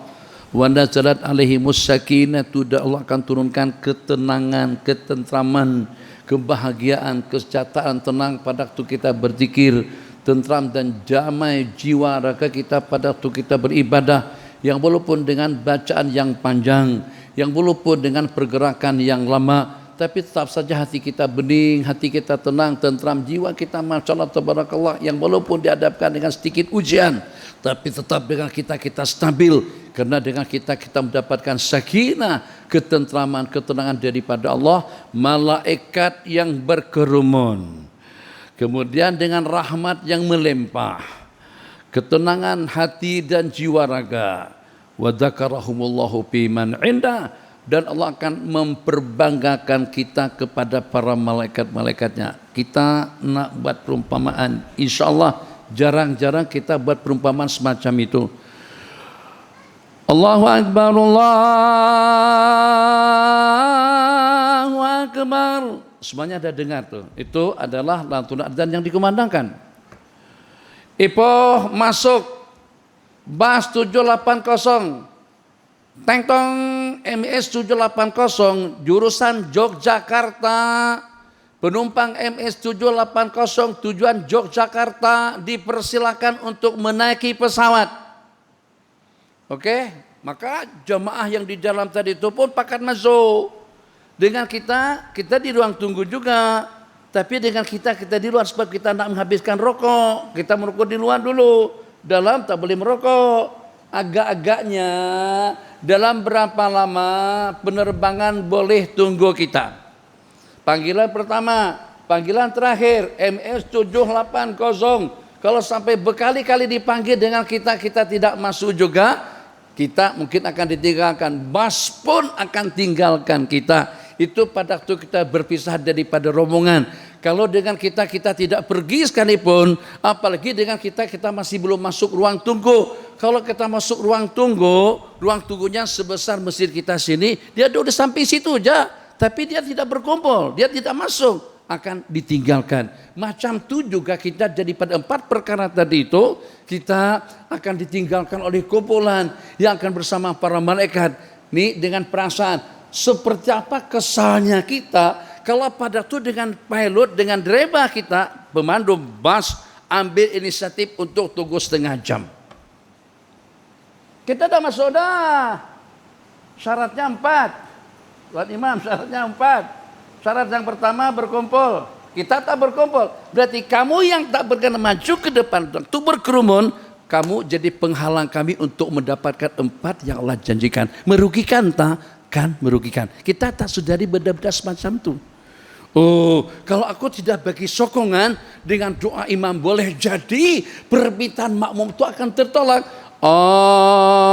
Wa nazalat alaihimus sakinatu, dan Allah akan turunkan ketenangan, ketentraman, kebahagiaan, kesejahteraan, tenang pada waktu kita berzikir, tentram dan damai jiwa raga kita pada waktu kita beribadah, yang walaupun dengan bacaan yang panjang, yang walaupun dengan pergerakan yang lama, tapi tetap saja hati kita bening, hati kita tenang, tentram, jiwa kita masyaallah tabarakallah, yang walaupun dihadapkan dengan sedikit ujian, tapi tetap dengan kita stabil, karena dengan kita mendapatkan sakinah, ketentraman, ketenangan daripada Allah, malaikat yang berkerumun. Kemudian dengan rahmat yang melimpah, ketenangan hati dan jiwa raga. Wa dzakarahumullahu biman indah, dan Allah akan memperbanggakan kita kepada para malaikat-malaikatnya. Kita nak buat perumpamaan, insya Allah jarang-jarang kita buat perumpamaan semacam itu. Allahu Akbar, Allahu Akbar. Semuanya ada dengar tuh. Itu adalah lantunan adzan yang dikumandangkan. Ipoh masuk bus 780 Tengtong MS 780 jurusan Yogyakarta, penumpang MS 780 tujuan Yogyakarta dipersilakan untuk menaiki pesawat. Oke, maka jemaah yang di dalam tadi itu pun pakat masuk. Dengan kita di ruang tunggu juga, tapi dengan kita di luar, sebab kita nak menghabiskan rokok, kita merokok di luar dulu, dalam tak boleh merokok. Agak-agaknya dalam berapa lama penerbangan boleh tunggu kita? Panggilan pertama, panggilan terakhir MS 780. Kalau sampai berkali-kali dipanggil dengan kita tidak masuk juga, kita mungkin akan ditinggalkan, bus pun akan tinggalkan kita. Itu pada waktu kita berpisah daripada rombongan. Kalau dengan kita tidak pergi sekalipun, apalagi dengan kita masih belum masuk ruang tunggu. Kalau kita masuk ruang tunggunya sebesar masjid kita sini, dia udah sampai situ aja, tapi dia tidak berkumpul, dia tidak masuk, akan ditinggalkan. Macam itu juga kita daripada 4 perkara tadi itu, kita akan ditinggalkan oleh kumpulan yang akan bersama para malaikat. Nih dengan perasaan seperti apa kesalnya kita kalau pada itu dengan pilot, dengan driver kita, pemandu bus ambil inisiatif untuk tunggu setengah jam. Kita dah masuk dah. Syaratnya 4. Tuan Imam, syaratnya 4. Syarat yang pertama berkumpul. Kita tak berkumpul. Berarti kamu yang tak berkenan maju ke depan itu berkerumun, kamu jadi penghalang kami untuk mendapatkan 4 yang Allah janjikan. Merugikan tak? Kan merugikan. Kita tak sudari benda-benda semacam itu. Oh, kalau aku tidak bagi sokongan dengan doa imam, boleh jadi permintaan makmum itu akan tertolak.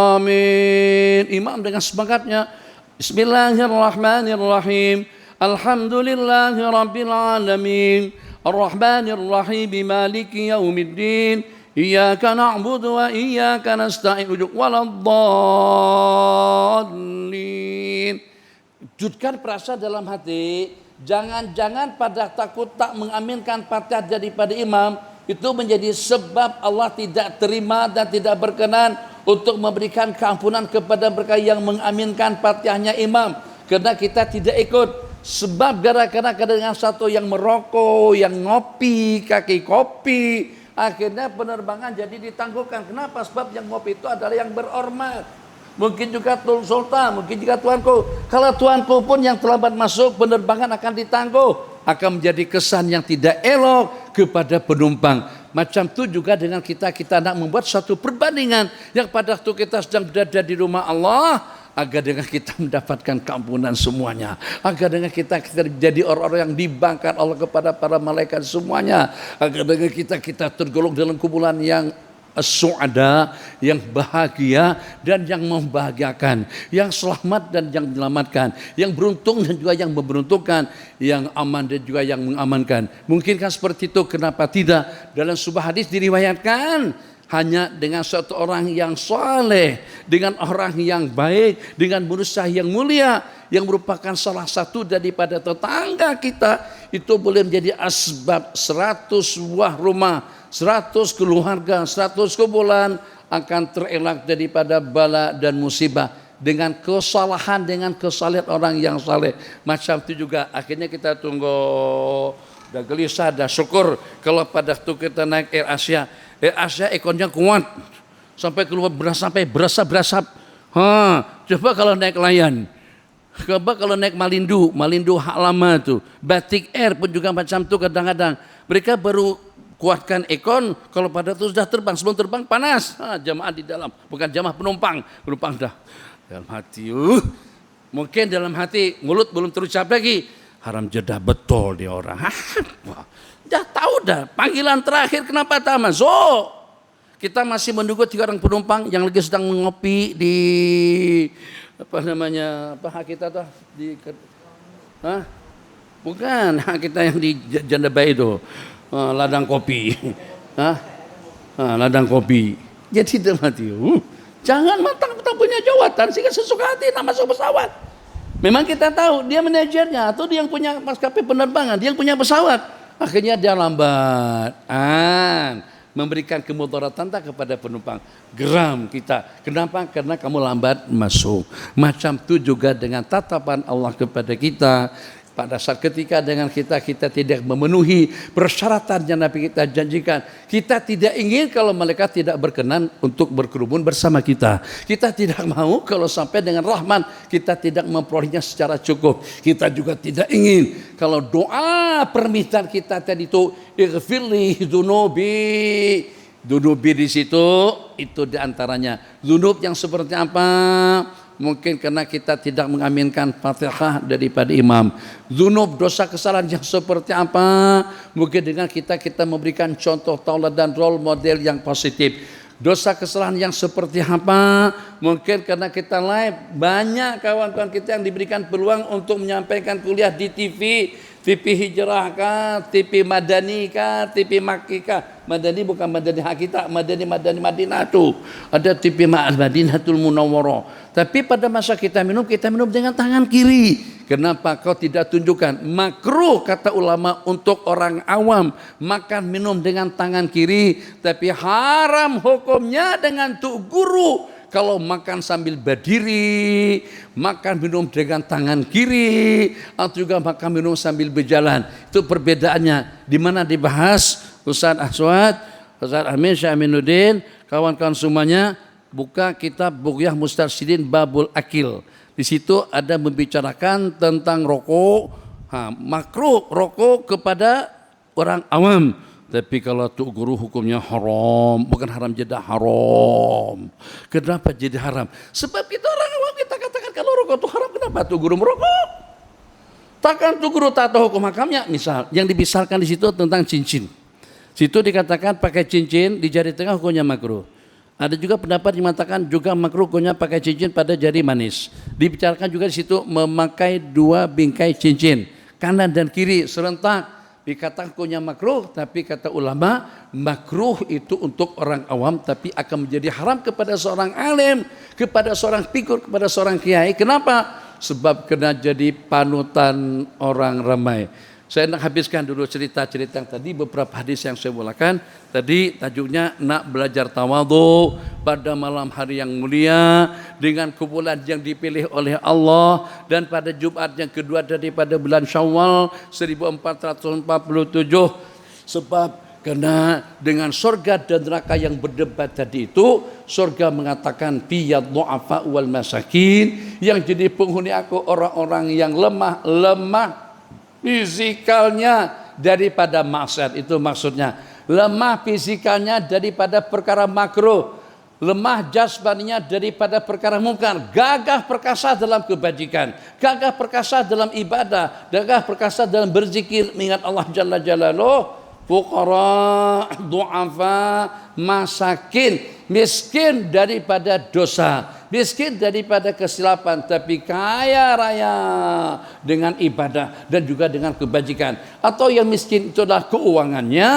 Amin. Imam dengan semangatnya, Bismillahirrahmanirrahim. Alhamdulillahirabbil alamin. Arrahmanirrahim. Maliki yaumiddin. Iyyaka na'budu wa iyyaka nasta'in. Waladdallin. Wujudkan perasaan dalam hati, jangan-jangan pada takut tak mengaminkan Fatihah daripada imam, itu menjadi sebab Allah tidak terima dan tidak berkenan untuk memberikan keampunan kepada mereka yang mengaminkan Fatihahnya imam, karena kita tidak ikut. Sebab gara-gara dengan satu yang merokok, yang ngopi, kaki kopi, akhirnya penerbangan jadi ditangguhkan. Kenapa? Sebab yang ngopi itu adalah yang berhormat. Mungkin juga Sultan, mungkin juga tuanku. Kalau tuanku pun yang terlambat masuk, penerbangan akan ditangguh. Akan menjadi kesan yang tidak elok kepada penumpang. Macam itu juga dengan kita nak membuat satu perbandingan yang pada waktu kita sedang berada di rumah Allah, agar dengan kita mendapatkan keampunan semuanya, agar dengan kita jadi orang-orang yang dibangkan Allah kepada para malaikat semuanya, agar dengan kita tergolong dalam kumpulan yang as-su'ada, yang bahagia dan yang membahagiakan, yang selamat dan yang menyelamatkan, yang beruntung dan juga yang memberuntungkan, yang aman dan juga yang mengamankan. Mungkinkah seperti itu? Kenapa tidak? Dalam sebuah hadis diriwayatkan, hanya dengan suatu orang yang saleh, dengan orang yang baik, dengan manusia yang mulia, yang merupakan salah satu daripada tetangga kita, itu boleh menjadi asbab 100 buah rumah, 100 keluarga, 100 kumpulan akan terelak daripada bala dan musibah dengan kesalahan, dengan kesalehan orang yang saleh. Macam itu juga akhirnya kita tunggu, dah gelisah, dah syukur kalau pada waktu kita naik Air Asia ekornya kuat sampai keluar berasap. Coba kalau naik Lion, coba kalau naik Malindo hak lama tuh, Batik Air pun juga macam tuh kadang-kadang mereka baru kuatkan ekon, kalau pada itu sudah terbang, sebelum terbang panas, jamaah di dalam, bukan jamaah penumpang dah dalam hati, mungkin dalam hati, mulut belum terucap lagi, haram jedah betul dia orang, dah tahu dah, panggilan terakhir kenapa tak masuk? Kita masih menunggu 3 orang penumpang yang lagi sedang mengopi di hak kita tuh di, bukan hak kita yang di Janda Bayi itu. Ladang kopi, ladang kopi. Jadi dia mati. Jangan mentang-mentang punya jawatan sehingga sesuka hati nak masuk pesawat. Memang kita tahu dia manajernya atau dia yang punya maskapai penerbangan, dia yang punya pesawat. Akhirnya dia lambat. Memberikan kemudaratan kepada penumpang. Geram kita. Kenapa? Karena kamu lambat masuk. Macam itu juga dengan tatapan Allah kepada kita. Pada saat ketika dengan kita tidak memenuhi persyaratan yang Nabi kita janjikan, kita tidak ingin kalau malaikat tidak berkenan untuk berkerumun bersama kita. Kita tidak mau kalau sampai dengan rahman kita tidak memperolehnya secara cukup. Kita juga tidak ingin kalau doa permintaan kita tadi itu ighfirli dunubi di situ, itu diantaranya dunub yang seperti apa? Mungkin karena kita tidak mengaminkan Fatihah daripada imam. Dzunub, dosa kesalahan yang seperti apa? Mungkin dengan kita memberikan contoh tauladan role model yang positif. Dosa kesalahan yang seperti apa? Mungkin karena kita live, banyak kawan-kawan kita yang diberikan peluang untuk menyampaikan kuliah di TV Hijrah kah, TV Madani kah, TV Makki kah. Madani bukan Madani hak kita, Madani Madinah tuh. Ada TV Madinatul Munawwarah. Tapi pada masa kita minum dengan tangan kiri. Kenapa kau tidak tunjukkan? Makruh kata ulama untuk orang awam makan minum dengan tangan kiri, tapi haram hukumnya dengan tuk guru. Kalau makan sambil berdiri, makan minum dengan tangan kiri, atau juga makan minum sambil berjalan. Itu perbedaannya. Di mana dibahas Ustaz Aswad, Ustaz Amin, Syekh Aminuddin, kawan-kawan semuanya, buka kitab Bughyah Mustarsyidin Babul Akil. Di situ ada membicarakan tentang rokok, makruh rokok kepada orang awam. Tapi kalau tuk guru hukumnya haram, bukan haram jedah, haram. Kenapa jadi haram? Sebab kita orang awam kita katakan kalau rokok itu haram, kenapa tuk guru merokok? Takkan tuk guru tak tahu hukum hakamnya. Misal yang dibisarkan di situ tentang cincin. Situ dikatakan pakai cincin di jari tengah hukumnya makruh. Ada juga pendapat yang mengatakan juga makruh hukumnya pakai cincin pada jari manis. Dibicarakan juga di situ memakai 2 bingkai cincin, kanan dan kiri serentak. Dikatakan hukumnya makruh, tapi kata ulama makruh itu untuk orang awam, tapi akan menjadi haram kepada seorang alim, kepada seorang figur, kepada seorang kiai. Kenapa? Sebab kena jadi panutan orang ramai. Saya nak habiskan dulu cerita-cerita yang tadi, beberapa hadis yang saya mulakan. Tadi tajuknya nak belajar tawadhu pada malam hari yang mulia dengan kumpulan yang dipilih oleh Allah, dan pada Jumat yang kedua daripada bulan Syawal 1447. Sebab karena dengan surga dan neraka yang berdebat tadi itu, surga mengatakan fiyad du'afa wal masakin, yang jadi penghuni aku orang-orang yang lemah fisikalnya daripada maksiat. Itu maksudnya lemah fisikalnya daripada perkara makruh. lemah jasmaninya daripada perkara mungkar, gagah perkasa dalam kebajikan, gagah perkasa dalam ibadah, gagah perkasa dalam berzikir, mengingat Allah Jalla Jalaluh. Fuqara, du'afa, masakin, miskin daripada dosa, miskin daripada kesilapan, tapi kaya raya dengan ibadah dan juga dengan kebajikan. Atau yang miskin itu adalah keuangannya,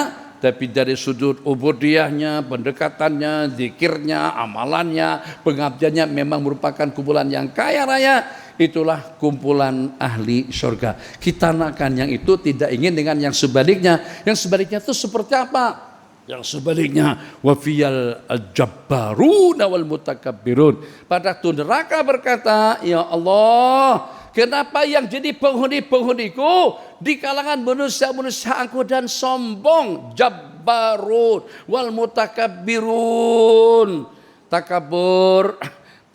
tapi dari sudut ubudiyahnya, pendekatannya, zikirnya, amalannya, pengabdiannya memang merupakan kumpulan yang kaya raya. Itulah kumpulan ahli surga. Kita nakkan yang itu, tidak ingin dengan yang sebaliknya. Yang sebaliknya itu seperti apa? Yang sebaliknya, wa fiyal jabbaruna wal mutakabbirun. Pada tu neraka berkata, ya Allah, kenapa yang jadi penghuni-penghuniku di kalangan manusia-manusia angkuh dan sombong? Jabbarun wal mutakabbirun. Takabur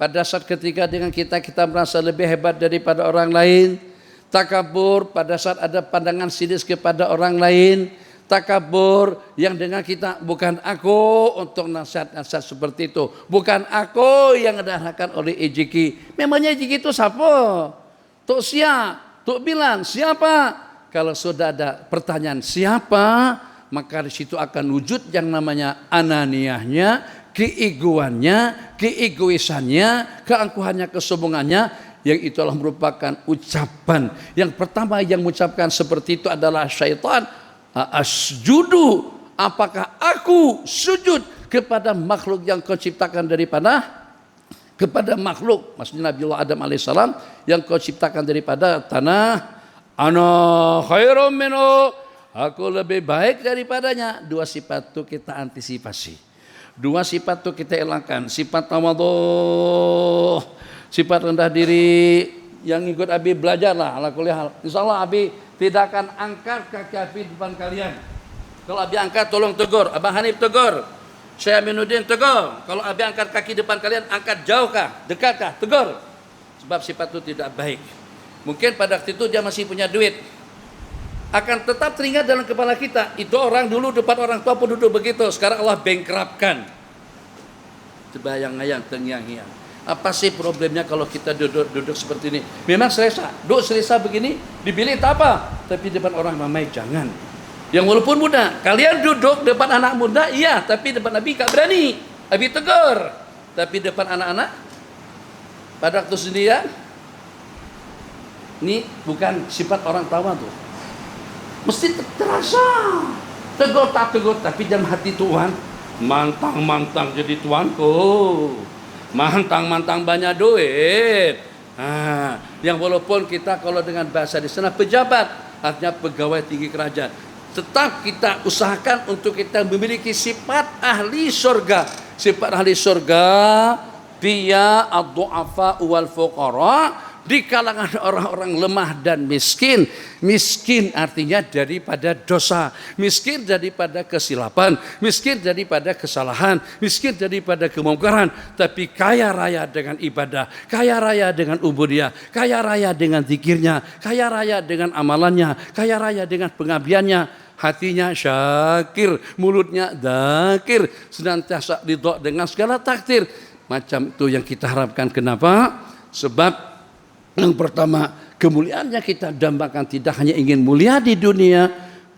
pada saat ketika dengan kita merasa lebih hebat daripada orang lain. Takabur pada saat ada pandangan sinis kepada orang lain. Takabur yang dengan kita, bukan aku untuk nasihat-nasihat seperti itu, bukan aku yang diarahkan oleh Ejiki. Memangnya Ejiki itu siapa? Tuk siapa? Tuk bilang siapa? Kalau sudah ada pertanyaan siapa, maka di situ akan wujud yang namanya ananiyahnya, keegoannya, keegoisannya, keangkuhannya, kesombongannya, yang itulah merupakan ucapan. Yang pertama yang mengucapkan seperti itu adalah syaitan. Asjudu, apakah aku sujud kepada makhluk yang kau ciptakan kepada makhluk, maksudnya Nabiullah Adam alaihissalam, yang kau ciptakan daripada tanah. Ana khairum minhu, aku lebih baik daripadanya. Dua sifat itu kita antisipasi. Dua sifat itu kita hilangkan. Sifat tawadhu, sifat rendah diri. Yang ikut Abi belajarlah ala kulli hal. Insyaallah Abi tidak akan angkat kaki Abi depan kalian. Kalau Abi angkat tolong tegur. Abang Hanif tegur. Syekh Aminuddin tegur. Kalau Abi angkat kaki depan kalian, angkat jauhkah, dekatkah, tegur. Sebab sifat itu tidak baik. Mungkin pada waktu itu dia masih punya duit, akan tetap teringat dalam kepala kita. Itu orang dulu depan orang tua pun duduk begitu. Sekarang Allah bankruptkan. Terbayang-bayang, tengyang-hyang. Apa sih problemnya kalau kita duduk seperti ini? Memang selesa. Duduk selesa begini, dibilih tak apa. Tapi depan orang ramai jangan. Yang walaupun muda, kalian duduk depan anak muda, iya. Tapi depan Nabi tak berani. Nabi tegur. Tapi depan anak-anak, pada waktu sendirian, ini bukan sifat orang tawa tuh. Mesti terasa. Tegur tak tegur, tapi dalam hati Tuhan, mantang-mantang jadi tuanku. Mantang-mantang banyak duit. Yang walaupun kita kalau dengan bahasa di sana pejabat, artinya pegawai tinggi kerajaan, tetap kita usahakan untuk kita memiliki sifat ahli surga. Sifat ahli surga, dia ad-du'afa wal fuqara, di kalangan orang-orang lemah dan miskin. Miskin artinya daripada dosa, miskin daripada kesilapan, miskin daripada kesalahan, miskin daripada kemungkaran, tapi kaya raya dengan ibadah, kaya raya dengan ubudiyah, kaya raya dengan zikirnya, kaya raya dengan amalannya, kaya raya dengan pengabdiannya. Hatinya syakir, mulutnya dzakir, senantiasa ridha dengan segala takdir. Macam itu yang kita harapkan. Kenapa? Sebab yang pertama, kemuliaannya kita dambakan tidak hanya ingin mulia di dunia,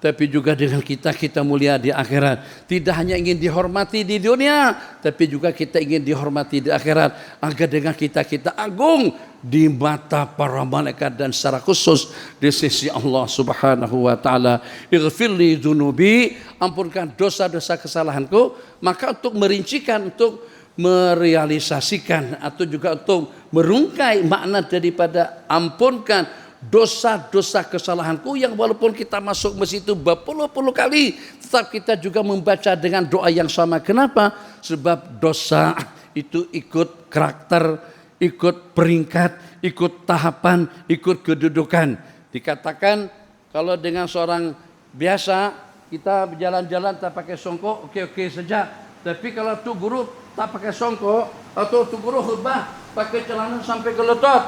tapi juga dengan kita mulia di akhirat. Tidak hanya ingin dihormati di dunia, tapi juga kita ingin dihormati di akhirat. Agar dengan kita agung di mata para malaikat dan secara khusus di sisi Allah Subhanahu wa taala. Ighfirli dzunubi, ampunkan dosa-dosa kesalahanku. Maka untuk merincikan, untuk merealisasikan atau juga untuk merungkai makna daripada ampunkan dosa-dosa kesalahanku, yang walaupun kita masuk masjid itu berpuluh-puluh kali, tetap kita juga membaca dengan doa yang sama. Kenapa? Sebab dosa itu ikut karakter, ikut peringkat, ikut tahapan, ikut kedudukan. Dikatakan kalau dengan seorang biasa kita berjalan-jalan tak pakai songkok, oke saja. Tapi kalau tu guru tak pakai songkok, atau tu guru khutbah pakai celana sampai ke lutut,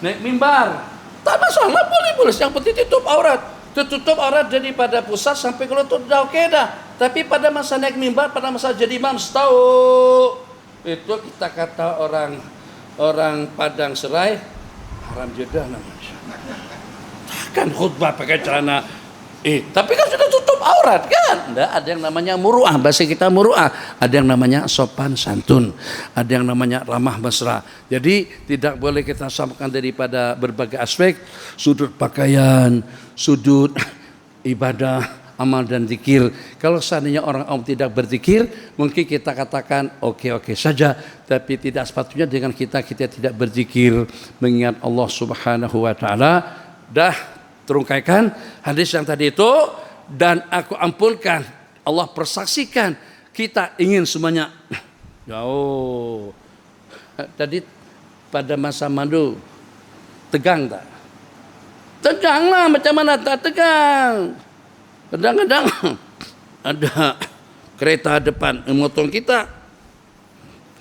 naik mimbar, tak masalah, boleh. Yang penting tutup aurat. Tutup aurat daripada pusat sampai ke lutut dah oke dah. Tapi pada masa naik mimbar, pada masa jadi imam, tahu Itu kita kata orang Padang Serai, haram jedah namanya. Takkan khutbah pakai celana tapi kan sudah tutup aurat kan. Nggak, ada yang namanya muru'ah, bahasa kita muru'ah. Ada yang namanya sopan santun, ada yang namanya ramah mesra. Jadi tidak boleh kita samakan daripada berbagai aspek, sudut pakaian, sudut ibadah, amal dan zikir. Kalau seandainya orang awam tidak berzikir, mungkin kita katakan oke saja, tapi tidak sepatutnya dengan kita tidak berzikir, mengingat Allah Subhanahu wa taala. Dah terungkaikan hadis yang tadi itu, dan aku ampunkan, Allah persaksikan, kita ingin semuanya jauh. Tadi pada masa madu tegang tak? Tegang lah, macam mana tak tegang? Kadang-kadang ada kereta depan memotong kita.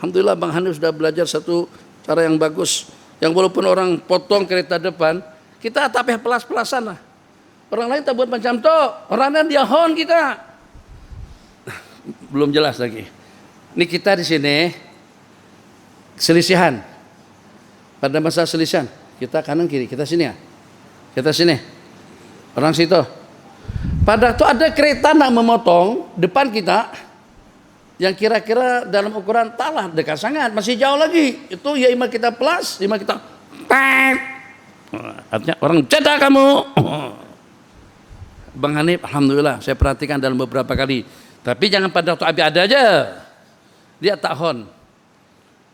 Alhamdulillah Bang Hanif sudah belajar satu cara yang bagus, yang walaupun orang potong kereta depan, kita tapi pelas-pelasan lah. Orang lain tak buat macam tu. Orang lain dia hon kita. Belum jelas lagi. Ini kita di sini selisihan. Pada masa selisihan, kita kanan kiri, kita sini ya. Kita sini. Orang situ. Pada tu ada kereta nak memotong depan kita, yang kira-kira dalam ukuran talah dekat sangat, masih jauh lagi. Itu ya ima kita plus, ima kita artinya orang cedak kamu. Bang Hanif, alhamdulillah saya perhatikan dalam beberapa kali. Tapi jangan pada waktu Abi ada aja. Dia tak hon.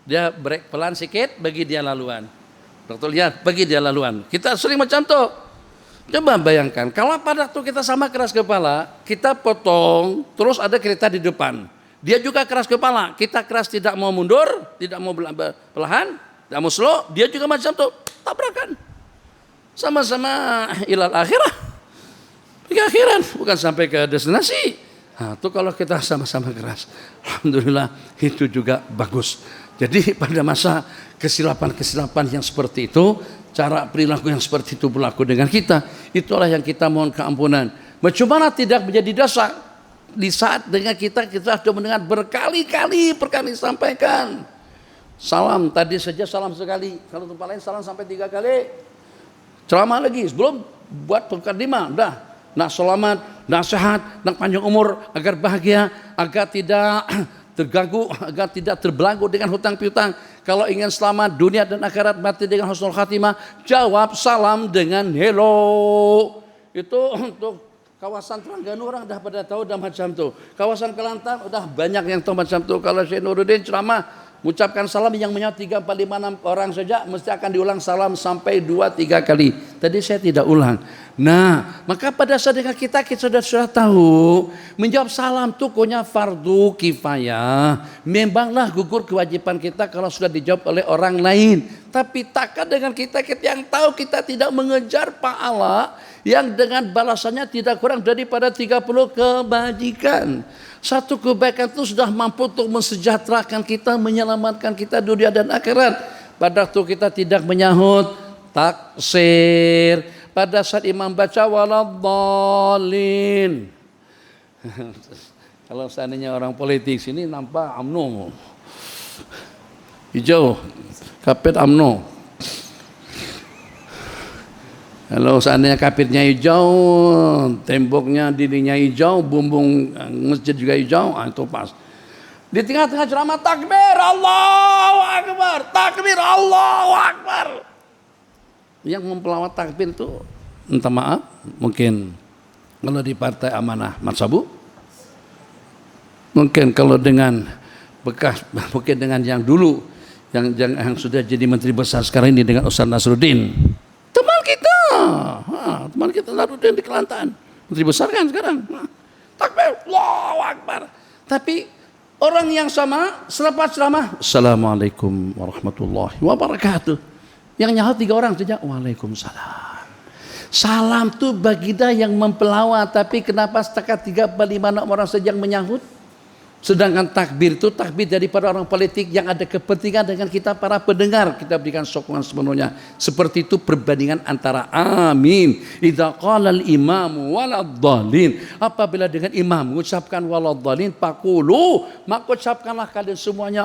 Dia break pelan sikit, bagi dia laluan. Dokter lihat, bagi dia laluan. Kita sering macam tu. Coba bayangkan, kalau pada waktu kita sama keras kepala, kita potong, terus ada kereta di depan. Dia juga keras kepala, kita keras tidak mau mundur, tidak mau perlahan, tidak mau slow, dia juga macam tu, tabrakan. Sama-sama ilal akhirah, pergi akhiran, bukan sampai ke destinasi. Nah, itu kalau kita sama-sama keras, alhamdulillah itu juga bagus. Jadi pada masa kesilapan-kesilapan yang seperti itu, cara perilaku yang seperti itu berlaku dengan kita, itulah yang kita mohon keampunan. Bagaimana tidak menjadi dosa di saat dengan kita sudah mendengar berkali-kali sampaikan. Salam tadi saja salam sekali, kalau tempat lain salam sampai 3 kali. Ceramah lagi sebelum buat mukadimah, dah nak selamat, nak sehat, nak panjang umur, agar bahagia, agar tidak terganggu, agar tidak terbelenggu dengan hutang piutang. Kalau ingin selamat dunia dan akhirat, mati dengan husnul khatimah, jawab salam dengan hello. Itu untuk kawasan Terengganu orang dah pada tahu dah macam tu. Kawasan Kelantan udah banyak yang tahu macam tu. Kalau Syekh Nuruddin ceramah mengucapkan salam yang menyaut 3, 4, 5, 6 orang saja, mesti akan diulang salam sampai 2, 3 kali. Tadi saya tidak ulang. Nah, maka pada saat kita sudah tahu, menjawab salam itu punya fardu kifayah. Memanglah gugur kewajiban kita kalau sudah dijawab oleh orang lain. Tapi takkan dengan kita yang tahu kita tidak mengejar pahala yang dengan balasannya tidak kurang daripada 30 kebajikan. Satu kebaikan itu sudah mampu untuk mensejahterakan kita, menyelamatkan kita dunia dan akhirat. Pada waktu kita tidak menyahut taksir, pada saat imam baca waladhdallin. Kalau seandainya orang politik sini nampak UMNO, hijau, kapet UMNO. Kalau seandainya kapitnya hijau, temboknya, dindingnya hijau, bumbung masjid juga hijau, itu pas. Di tengah-tengah ceramah takbir Allahu Akbar, takbir Allahu Akbar. Yang mempelawat takbir itu, entah maaf, mungkin kalau di Partai Amanah Matsabu, mungkin kalau dengan bekas, mungkin dengan yang dulu, yang sudah jadi menteri besar sekarang ini dengan Ustaz Nasruddin. Teman kita Nasruddin di Kelantan, menteri besar kan sekarang. Takbir, Allahu Akbar. Tapi orang yang sama selepas ceramah, Assalamualaikum warahmatullahi wabarakatuh. Yang nyaut 3 orang saja, Waalaikumsalam. Salam tu bagi dia yang mempelawat, tapi kenapa setakat 3, 4, 5, 6 orang saja yang menyahut? Sedangkan takbir itu takbir daripada orang politik yang ada kepentingan dengan kita para pendengar. Kita berikan sokongan sepenuhnya. Seperti itu perbandingan antara amin. Idza qala al-imamu waladhdallin. Apabila dengan imam mengucapkan waladhdallin faqulu, maka ucapkanlah kalian semuanya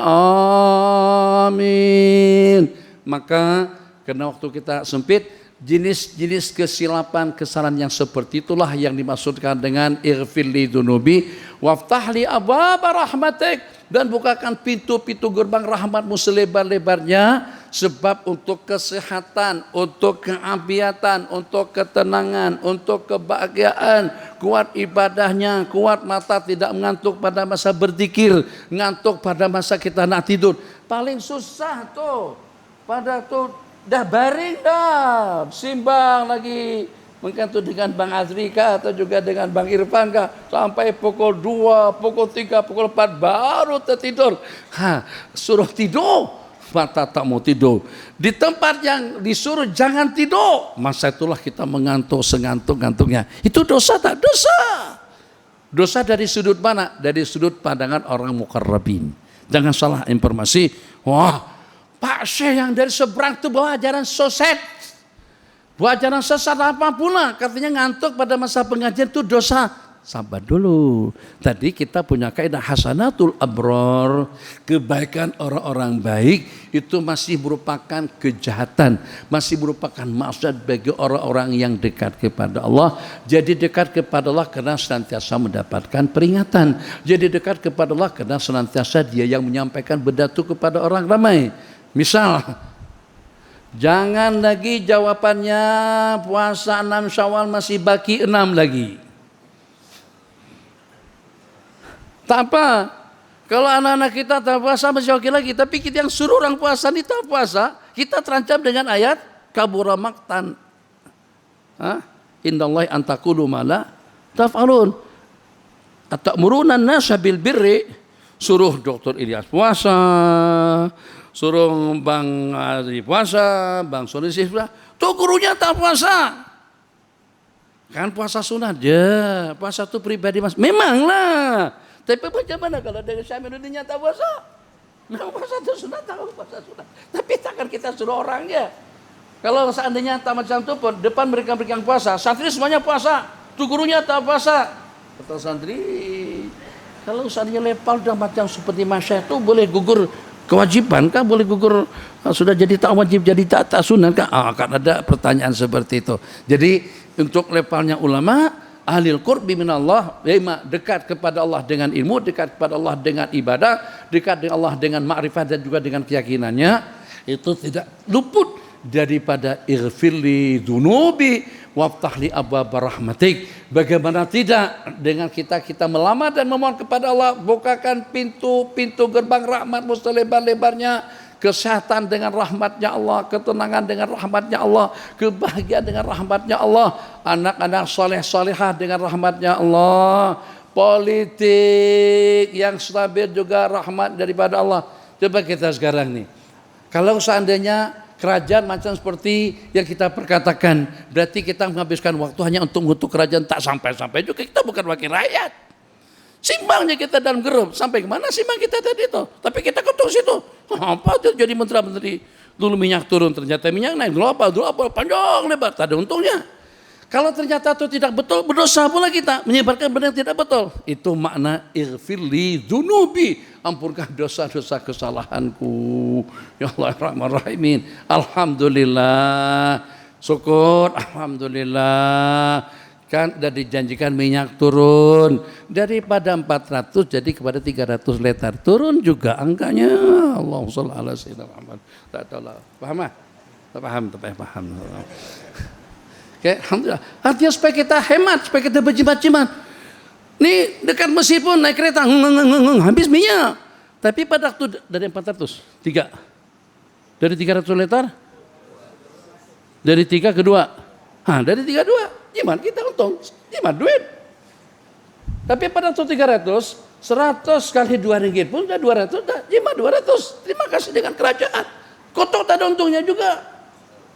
amin. Maka karena waktu kita sempit, jenis-jenis kesilapan, kesalahan yang seperti itulah yang dimaksudkan dengan ighfir li dzunubi waftah li abwaaba rahmatik, dan bukakan pintu-pintu gerbang rahmatmu selebar-lebarnya, sebab untuk kesehatan, untuk keafiatan, untuk ketenangan, untuk kebahagiaan, kuat ibadahnya, kuat mata tidak mengantuk pada masa berzikir, ngantuk pada masa kita nak tidur. Paling susah tuh pada tuh dah baring dah, simbang lagi mungkin tuh dengan Bang Azri kah atau juga dengan Bang Irfan kah, sampai pukul 2, pukul 3, pukul 4 baru tertidur. Suruh tidur, mata tak mau tidur. Di tempat yang disuruh jangan tidur, masa itulah kita mengantuk sengantuk-ngantuknya. Itu dosa tak? Dosa. Dosa dari sudut mana? Dari sudut pandangan orang muqarrabin. Jangan salah informasi. Wah, Pak Syekh yang dari seberang itu bawa ajaran sesat, bawa ajaran sesat apa pula, katanya ngantuk pada masa pengajian itu dosa. Sabar dulu. Tadi kita punya kaidah hasanatul abror, kebaikan orang-orang baik itu masih merupakan kejahatan, masih merupakan maksiat bagi orang-orang yang dekat kepada Allah. Jadi dekat kepada Allah karena senantiasa mendapatkan peringatan. Jadi dekat kepada Allah karena senantiasa dia yang menyampaikan berdatu kepada orang ramai. Misal, jangan lagi jawabannya puasa 6 Syawal masih baki 6 lagi. Tak apa. Kalau anak-anak kita tak puasa masih oke lagi. Tapi kita yang suruh orang puasa ini tak puasa, kita terancam dengan ayat kabura maqtan. Indallahi an taqulu ma la taf'alun. Atamuruna an-nasa bil birri. Suruh Dr. Ilyas puasa, suruh Bang Adri puasa, Bang Solisih puasa. Tuh gurunya tak puasa. Kan puasa sunat ya, puasa itu pribadi mas. Memanglah. Tapi bagaimana kalau dari Syamiruddinnya tak puasa? Memang puasa itu sunat, tahu puasa sunat. Tapi takkan kita suruh orangnya. Kalau seandainya tak macam itu pun, depan mereka yang puasa, santri semuanya puasa, tuh gurunya tak puasa. Kata santri, kalau seandainya lepal sudah macam seperti Masya itu boleh gugur kewajiban kah? Boleh gugur sudah jadi tak wajib, jadi tak sunat kah? Akan ada pertanyaan seperti itu. Jadi untuk lepalnya ulama, ahlil qurbi minallah, dekat kepada Allah dengan ilmu, dekat kepada Allah dengan ibadah, dekat dengan Allah dengan ma'rifat dan juga dengan keyakinannya, itu tidak luput daripada ighfirli dzunubi waftahli abwaaba rahmatik. Bagaimana tidak dengan kita melamar dan memohon kepada Allah, bukakan pintu-pintu gerbang rahmatmu selebar-lebarnya, kesehatan dengan rahmatnya Allah, ketenangan dengan rahmatnya Allah, kebahagiaan dengan rahmatnya Allah, anak-anak soleh-solehah dengan rahmatnya Allah, politik yang stabil juga rahmat daripada Allah. Coba kita sekarang nih, kalau seandainya kerajaan macam seperti yang kita perkatakan, berarti kita menghabiskan waktu hanya untuk kerajaan, tak sampai-sampai juga kita bukan wakil rakyat. Simbangnya kita dalam gerub, sampai kemana simbang kita tadi itu? Tapi kita ketuk situ. Apa tuh jadi menteri-menteri? Dulu minyak turun, ternyata minyak naik. Dulu apa? Panjang lebar, tak ada untungnya. Kalau ternyata itu tidak betul, berdosa pula kita menyebarkan benda yang tidak betul. Itu makna ighfirli dzunubi, ampunkan dosa-dosa kesalahanku. Ya Allah Rahman Rahimin. Alhamdulillah. Syukur, alhamdulillah. Kan sudah dijanjikan minyak turun daripada 400 jadi kepada 300 liter, turun juga angkanya. Allahumma shalli ala sayyidina Muhammad. Tak tahu lah. Paham? Tak paham. Oke, alhamdulillah. Artinya supaya kita hemat, supaya kita berjimat-jimat. Nih dekat Mesir pun naik kereta habis minyak. Tapi pada waktu dari 400, 3. Dari 300 liter dari 3 ke 2. Dari 3 2. Jimat kita untung, jimat duit. Tapi pada waktu 300, 100 kali 2 ringgit pun udah 200, dah jimat 200. Terima kasih dengan kerajaan. Kotor tak ada untungnya juga.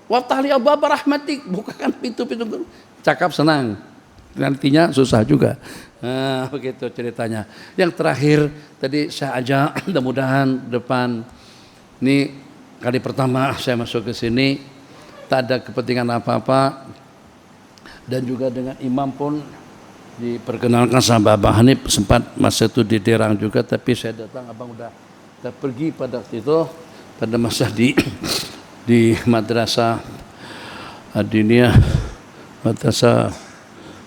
Waftahli abwaaba rahmatik, bukakan pintu-pintu. Cakap senang. nantinya susah juga. Nah, begitu ceritanya. Yang terakhir tadi saya ajak, mudah-mudahan depan ini kali pertama saya masuk ke sini, tak ada kepentingan apa-apa, dan juga dengan imam pun diperkenalkan sama Abang Hanif, sempat masa itu di Derang juga, tapi saya datang abang udah pergi pada waktu itu, pada masa di madrasah Adiniyah, madrasah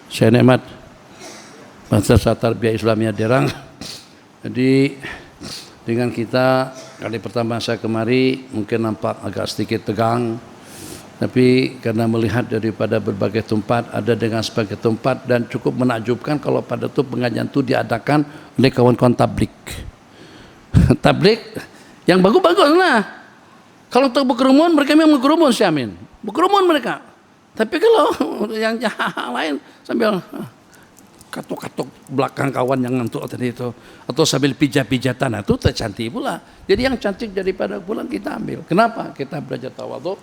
Syekh Nikmat, madrasah Tarbiyah Islamiyah Derang. Jadi dengan kita kali pertama saya kemari mungkin nampak agak sedikit tegang, tapi karena melihat daripada berbagai tempat, ada dengan sebagai tempat, dan cukup menakjubkan kalau pada itu pengajian itu diadakan oleh kawan-kawan tablik. Tablik yang bagus-bagus lah. Kalau untuk berkerumun, mereka memang berkerumun, si Amin. Berkerumun mereka. Tapi kalau yang lain sambil katuk-katuk belakang kawan yang ngantuk tadi itu, atau sambil pijat-pijatan, itu tercantik pula. Jadi yang cantik daripada bulan kita ambil. Kenapa? Kita belajar tawadhu.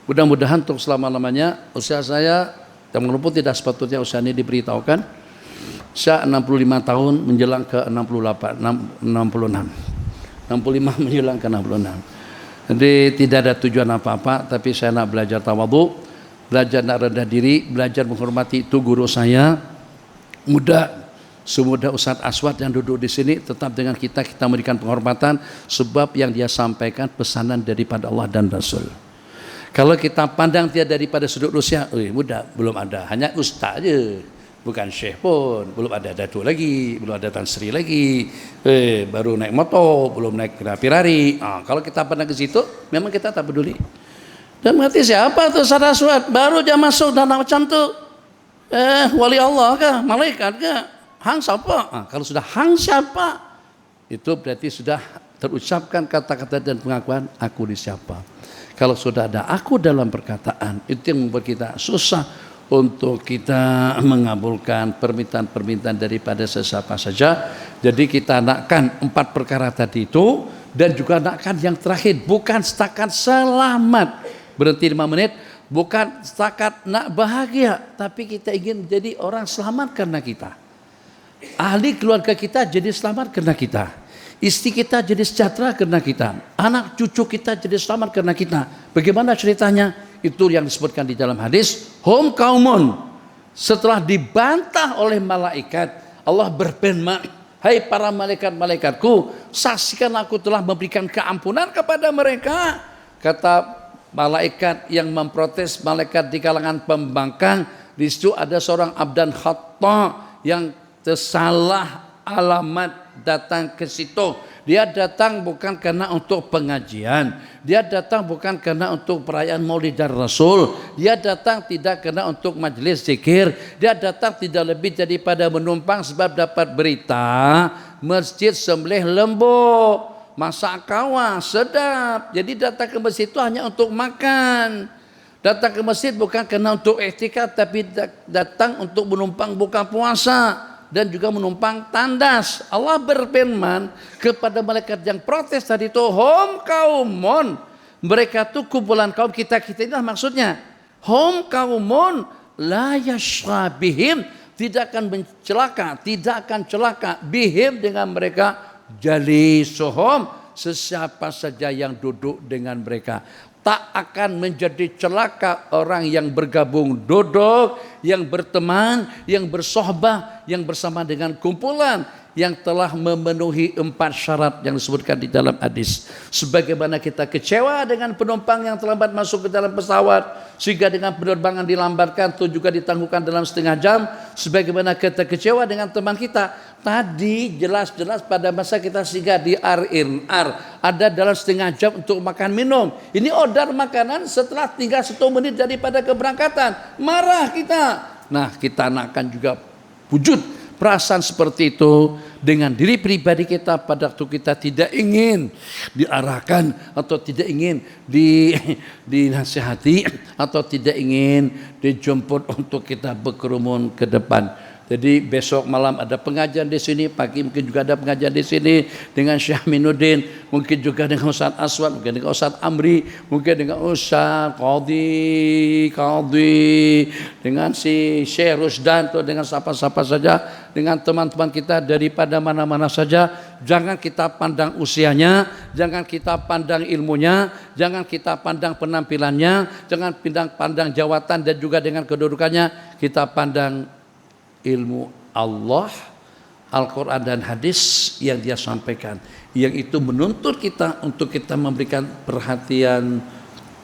Mudah-mudahan untuk selama-lamanya usia saya, yang merupakan tidak sepatutnya usia ini diberitahukan. Saya 65 tahun menjelang ke 66. 65 menjelang ke 66. Jadi tidak ada tujuan apa-apa, tapi saya nak belajar tawadhu, belajar nak rendah diri, belajar menghormati itu guru saya. Muda, semudah Ustaz Aswad yang duduk di sini, tetap dengan kita memberikan penghormatan, sebab yang dia sampaikan pesanan daripada Allah dan Rasul. Kalau kita pandang dia daripada sudut usia, muda belum ada, hanya ustaz aja, bukan syekh pun, belum ada datuk lagi, belum ada Tan Sri lagi, baru naik motor, belum naik kereta rari. Kalau kita pandang ke situ, memang kita tak peduli. Dan mengerti siapa tuh Ustaz Aswad, baru dia masuk dan macam tu. Wali Allah kah? Malaikat kah? Hang siapa? Kalau sudah hang siapa, itu berarti sudah terucapkan kata-kata dan pengakuan aku di siapa. Kalau sudah ada aku dalam perkataan, itu yang membuat kita susah untuk kita mengabulkan permintaan-permintaan daripada sesiapa saja. Jadi kita nakkan 4 perkara tadi itu, dan juga nakkan yang terakhir, bukan setakat selamat berhenti 5 menit, bukan setakat nak bahagia, tapi kita ingin menjadi orang selamat karena kita. Ahli keluarga kita jadi selamat karena kita. Istri kita jadi sejahtera karena kita. Anak cucu kita jadi selamat karena kita. Bagaimana ceritanya? Itu yang disebutkan di dalam hadis. Hum kaumun. Setelah dibantah oleh malaikat, Allah berfirman, hai para malaikat-malaikatku, saksikan aku telah memberikan keampunan kepada mereka. Kata malaikat yang memprotes, malaikat di kalangan pembangkang, di situ ada seorang abdan khata yang tersalah alamat datang ke situ. Dia datang bukan karena untuk pengajian, dia datang bukan karena untuk perayaan Maulid dan Rasul, dia datang tidak karena untuk majelis zikir, dia datang tidak lebih daripada menumpang sebab dapat berita masjid sembelih lembu, masak kawah sedap. Jadi datang ke masjid itu hanya untuk makan. Datang ke masjid bukan karena untuk iktikaf, tapi datang untuk menumpang buka puasa dan juga menumpang tandas. Allah berfirman kepada malaikat yang protes tadi itu, hum kaumun, mereka itu kumpulan kaum kita inilah maksudnya. Hum kaumun la yashqa bihim, tidak akan mencelaka, tidak akan celaka bihim dengan mereka, jalisuhum, sesiapa saja yang duduk dengan mereka. Tak akan menjadi celaka orang yang bergabung duduk, yang berteman, yang bersohbah, yang bersama dengan kumpulan yang telah memenuhi 4 syarat yang disebutkan di dalam hadis. Sebagaimana kita kecewa dengan penumpang yang terlambat masuk ke dalam pesawat, sehingga dengan penerbangan dilambatkan itu juga ditangguhkan dalam setengah jam. Sebagaimana kita kecewa dengan teman kita tadi, jelas-jelas pada masa kita singgah di R&R ada dalam setengah jam untuk makan minum. Ini order makanan setelah tinggal 1 menit daripada keberangkatan, marah kita. Nah, kita akan juga wujud perasaan seperti itu dengan diri pribadi kita pada waktu kita tidak ingin diarahkan atau tidak ingin dinasihati atau tidak ingin dijemput untuk kita berkerumun ke depan. Jadi besok malam ada pengajian di sini, pagi mungkin juga ada pengajian di sini dengan Syekh Aminuddin, mungkin juga dengan Ustaz Aswad, mungkin dengan Ustaz Amri, mungkin dengan Ustaz Qadhi, dengan si Syekh Rusdan, atau dengan siapa-siapa saja, dengan teman-teman kita daripada mana-mana saja. Jangan kita pandang usianya, jangan kita pandang ilmunya, jangan kita pandang penampilannya, jangan pandang jawatan dan juga dengan kedudukannya. Kita pandang ilmu Allah, Al-Quran dan hadis yang dia sampaikan, yang itu menuntut kita untuk kita memberikan perhatian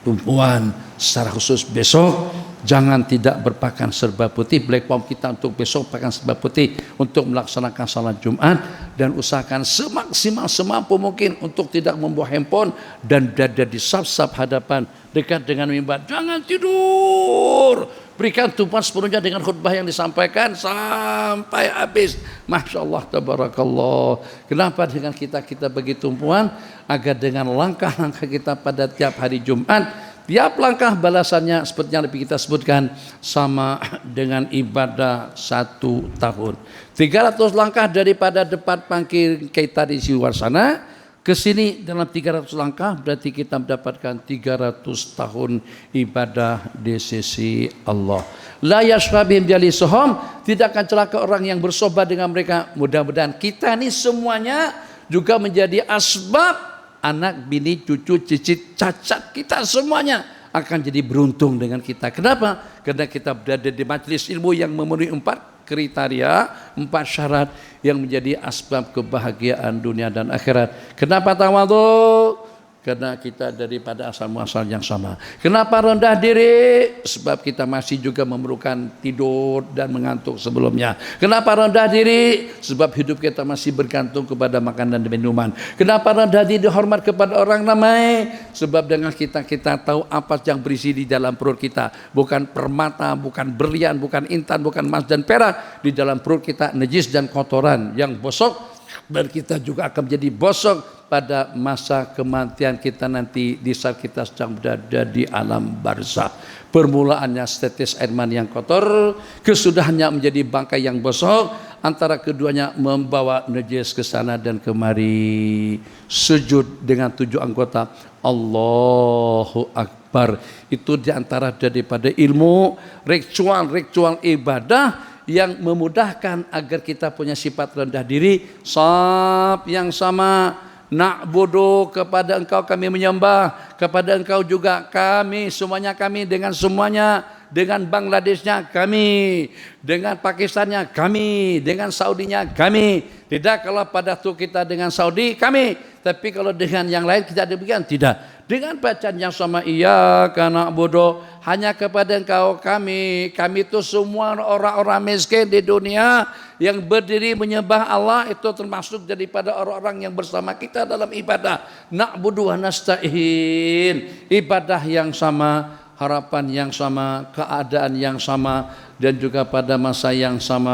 tumpuan secara khusus besok. Jangan tidak berpakaian serba putih. Platform kita untuk besok pakaian serba putih untuk melaksanakan salat Jumat, dan usahakan semaksimal semampu mungkin untuk tidak membawa handphone dan dada di saf-saf hadapan dekat dengan mimbar. Jangan tidur, berikan tumpuan sepenuhnya dengan khutbah yang disampaikan sampai habis. Masya Allah, tabarakallah. Kenapa dengan kita bagi tumpuan? Agar dengan langkah-langkah kita pada tiap hari Jumat, tiap langkah balasannya seperti yang lebih kita sebutkan sama dengan ibadah 1 tahun. 300 langkah daripada depan pangkir kita di luar sana ke sini dalam 300 langkah, berarti kita mendapatkan 300 tahun ibadah di sisi Allah. La yashfabihim jalisuhum, tidak akan celaka orang yang bersohbah dengan mereka. Mudah-mudahan kita ini semuanya juga menjadi asbab anak, bini, cucu, cicit, cacat kita semuanya akan jadi beruntung dengan kita. Kenapa? Karena kita berada di majelis ilmu yang memenuhi 4 kriteria, 4 syarat yang menjadi asbab kebahagiaan dunia dan akhirat. Kenapa tawadhu? Karena kita daripada asal muasal yang sama. Kenapa rendah diri? Sebab kita masih juga memerlukan tidur dan mengantuk sebelumnya. Kenapa rendah diri? Sebab hidup kita masih bergantung kepada makanan dan minuman. Kenapa rendah diri dihormat kepada orang ramai? Sebab dengan kita tahu apa yang berisi di dalam perut kita. Bukan permata, bukan berlian, bukan intan, bukan emas dan perak. Di dalam perut kita najis dan kotoran yang bosok. Dan kita juga akan menjadi bosok pada masa kematian kita nanti, di saat kita sedang berada di alam barzakh. Permulaannya setetes air mani yang kotor, kesudahannya menjadi bangkai yang bosok, antara keduanya membawa najis ke sana dan kemari. Sujud dengan 7 anggota, Allahu Akbar. Itu diantara daripada ilmu ritual ibadah yang memudahkan agar kita punya sifat rendah diri. Saf yang sama, na'budu, kepada engkau kami menyembah, kepada engkau juga kami, semuanya kami, dengan semuanya, dengan Bangladeshnya kami, dengan Pakistannya kami, dengan Saudinya kami. Tidak kalau pada tu kita dengan Saudi kami, tapi kalau dengan yang lain kita demikian tidak. Dengan bacaan yang sama, iyyaka na'budu, hanya kepada engkau kami itu semua orang-orang miskin di dunia yang berdiri menyembah Allah, itu termasuk daripada orang-orang yang bersama kita dalam ibadah. Na'budu wa nasta'in, ibadah yang sama, harapan yang sama, keadaan yang sama, dan juga pada masa yang sama.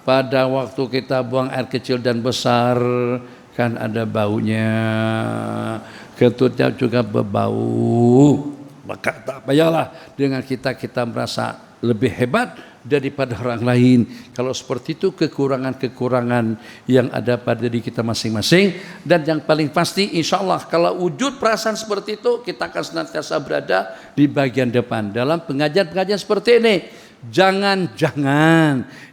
Pada waktu kita buang air kecil dan besar kan ada baunya, ketutnya juga berbau. Maka tak payahlah dengan kita merasa lebih hebat daripada orang lain. Kalau seperti itu kekurangan-kekurangan yang ada pada diri kita masing-masing. Dan yang paling pasti insya Allah kalau wujud perasaan seperti itu, kita akan senantiasa berada di bagian depan dalam pengajian-pengajian seperti ini. Jangan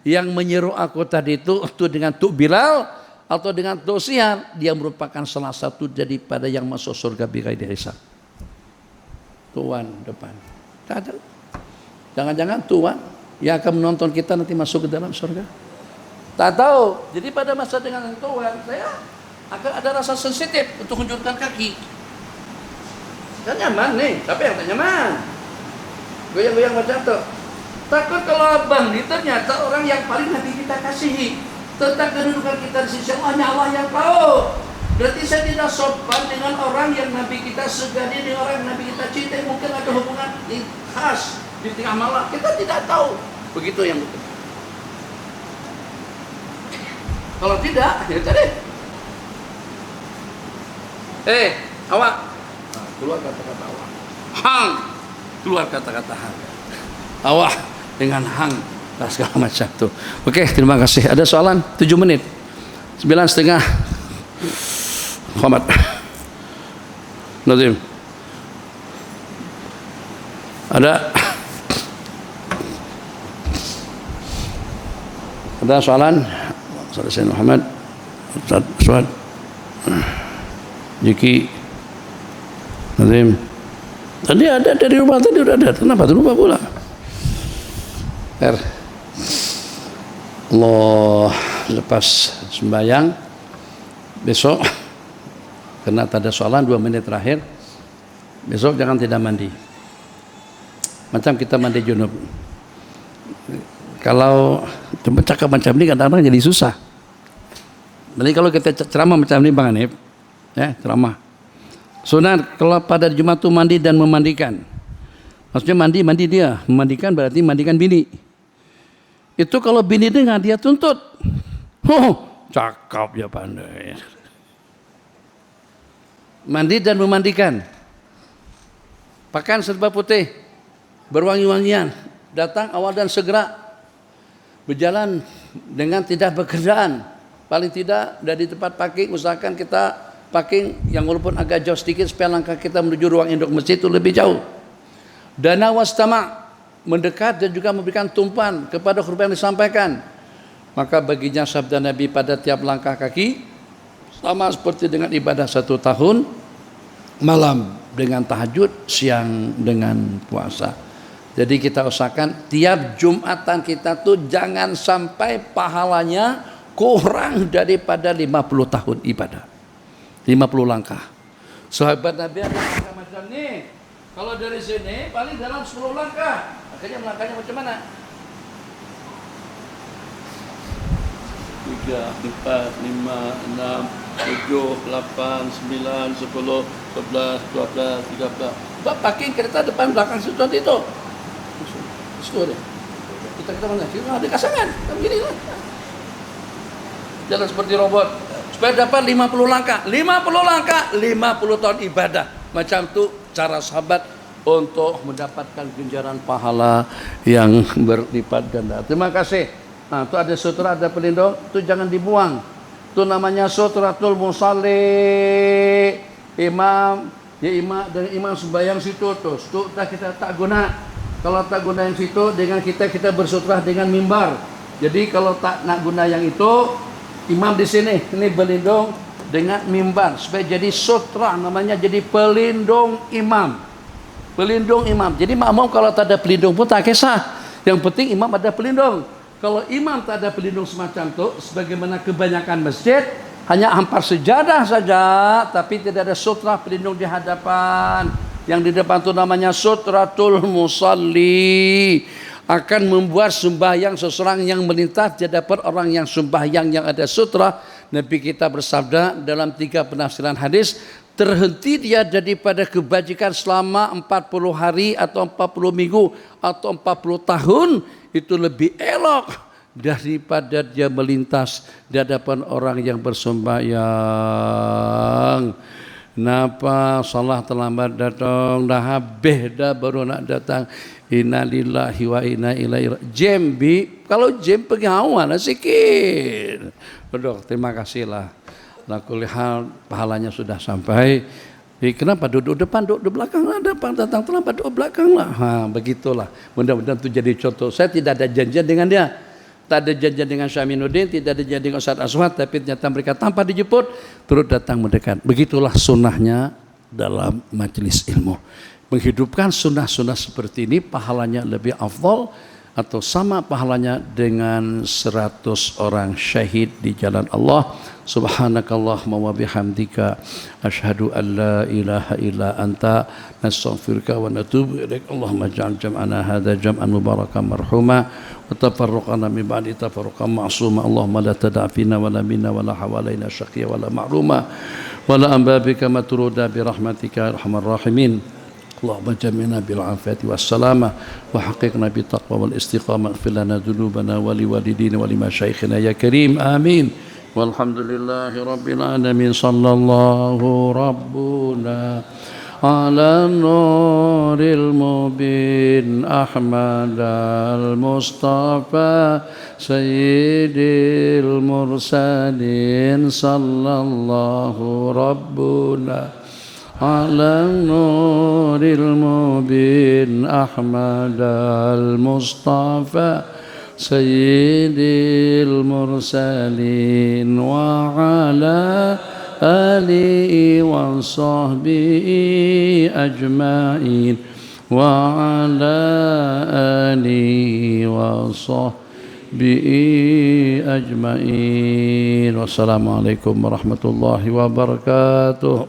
yang menyeru aku tadi itu dengan Tuk Bilal atau dengan Tuk Sihan, dia merupakan salah satu daripada yang masuk surga bighairi hisab. Tuan depan. Jangan-jangan Tuan yang akan menonton kita nanti masuk ke dalam surga. Tak tahu. Jadi pada masa dengan Tuan, saya akan ada rasa sensitif untuk menunjukkan kaki. Kan nyaman nih, tapi yang tak nyaman, goyang-goyang macam tu. Takut kalau abang ini ternyata orang yang paling nanti kita kasihi. Tentang kedudukan kita di sisi Allah, hanya Allah yang tahu. Berarti saya tidak sopan dengan orang yang Nabi kita segani, dengan orang yang Nabi kita cintai. Mungkin ada hubungan khas di tengah malam, kita tidak tahu. Begitu yang betul. Kalau tidak, ya tadi. Awak. Nah, keluar kata-kata awak. Hang. Keluar kata-kata hang. Awak dengan hang segala macam tuh. Oke, terima kasih. Ada soalan? 7 menit. 9:30. Muhammad Nazim. Ada soalan? Saudara Muhammad, Ustaz Aswad, Jiki, Nazim. Tadi ada dari rumah, tadi udah ada. Kenapa tuh lupa pula? Allah, lepas sembahyang besok, karena tak ada soalan 2 menit terakhir, besok jangan tidak mandi. Macam kita mandi junub. Kalau cuma cakap macam ini kadang-kadang jadi susah. Jadi kalau kita ceramah macam ini Bang Hanif, ya ceramah. Sunat kalau pada Jumat itu mandi dan memandikan. Maksudnya mandi dia, memandikan berarti mandikan bini. Itu kalau bini dengar dia tuntut. Cakap ya pandai. Mandi dan memandikan. Pakaian serba putih, berwangi-wangian, datang awal dan segera. Berjalan dengan tidak bekerjaan. Paling tidak dari tempat parking usahakan kita parking yang walaupun agak jauh sedikit supaya langkah kita menuju ruang induk masjid itu lebih jauh. Dana wastama, mendekat dan juga memberikan tumpuan kepada khutbah yang disampaikan. Maka baginya sabda Nabi pada tiap langkah kaki sama seperti dengan ibadah 1 tahun, malam dengan tahajud, siang dengan puasa. Jadi kita usahakan tiap Jumatan kita tuh jangan sampai pahalanya kurang daripada 50 tahun ibadah. 50 langkah. Sahabat Nabi ada macam ni. Kalau dari sini paling dalam 10 langkah. Akhirnya melangkahnya macam mana? 3, 4, 5, 6, 7, 8, 9, 10, 11, 12, 13. Sebab parking kereta depan belakang situ itu. Situ ada. Kita mana? Kita ada kasangan. Begini lah. Jalan seperti robot. Supaya dapat 50 langkah. 50 langkah, 50 tahun ibadah. Macam tu cara sahabat untuk mendapatkan ganjaran pahala yang berlipat ganda. Terima kasih. Nah, itu ada sutra, ada pelindung, itu jangan dibuang. Itu namanya sutratul musalli. Imam, ya imam sembahyang situ tuh. Itu kita tak guna. Kalau tak guna yang situ, dengan kita bersutra dengan mimbar. Jadi kalau tak nak guna yang itu, imam di sini ini berlindung dengan mimbar supaya jadi sutra, namanya jadi pelindung imam. Pelindung imam. Jadi makmum kalau tak ada pelindung pun tak kisah. Yang penting imam ada pelindung. Kalau imam tak ada pelindung semacam itu, sebagaimana kebanyakan masjid hanya hampar sejadah saja, tapi tidak ada sutra pelindung di hadapan. Yang di depan itu namanya sutratul musalli. Akan membuat sembahyang seseorang yang melintas di hadapan orang yang sembahyang yang ada sutra. Nabi kita bersabda dalam 3 penafsiran hadis, terhenti dia daripada kebajikan selama 40 hari atau 40 minggu atau 40 tahun itu lebih elok daripada dia melintas di hadapan orang yang bersembahyang. Napa salah terlambat datang, dah habis dah baru nak datang. Inna lillahi wa inna ilaihi raji'un. Kalau jam pergi awal lah sikit. Dok, terima kasihlah. Lakul hal pahalanya sudah sampai. Kenapa duduk depan, duduk belakang lah, depan datang terlambat duduk belakang lah. Begitulah. Mudah-mudahan itu jadi contoh. Saya tidak ada janjian dengan dia. Tak ada janjian dengan Syaminuddin, tidak ada janjian dengan Ustaz Aswad, tapi ternyata mereka tanpa dijemput turut datang mendekat. Begitulah sunnahnya dalam majelis ilmu. Menghidupkan sunnah-sunnah seperti ini pahalanya lebih afdal atau sama pahalanya dengan 100 orang syahid di jalan Allah. Subhanakallahumma wa bihamdika asyhadu an la ilaha illa anta nastaghfiruka wa natubu ilaik. Allahumma ij'al jam'ana hadza jam'an mubarakan marhuma wa tafarraqana min ba'di tafarruqan ma'suma. Allahumma la tada' fina wa la minna wa la hawalaina syaqiyya wa la ma'ruma wa la ambabika matruda bi rahmatika arhamar rahimin. اللهم جمعنا بالعافية والسلامة وحققنا بالتقوى والاستقامة اغفر لنا ذنوبنا ولوالدينا ولمشايخنا يا كريم آمين والحمد لله رب العالمين صلى الله ربنا على النور المبين أحمد المصطفى سيد المرسلين صلى الله ربنا على النور المبين أحمد المصطفى سيد المرسلين وعلى آله وصحبه أجمعين وعلى آله وصحبه أجمعين والسلام عليكم ورحمة الله وبركاته.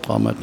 قامت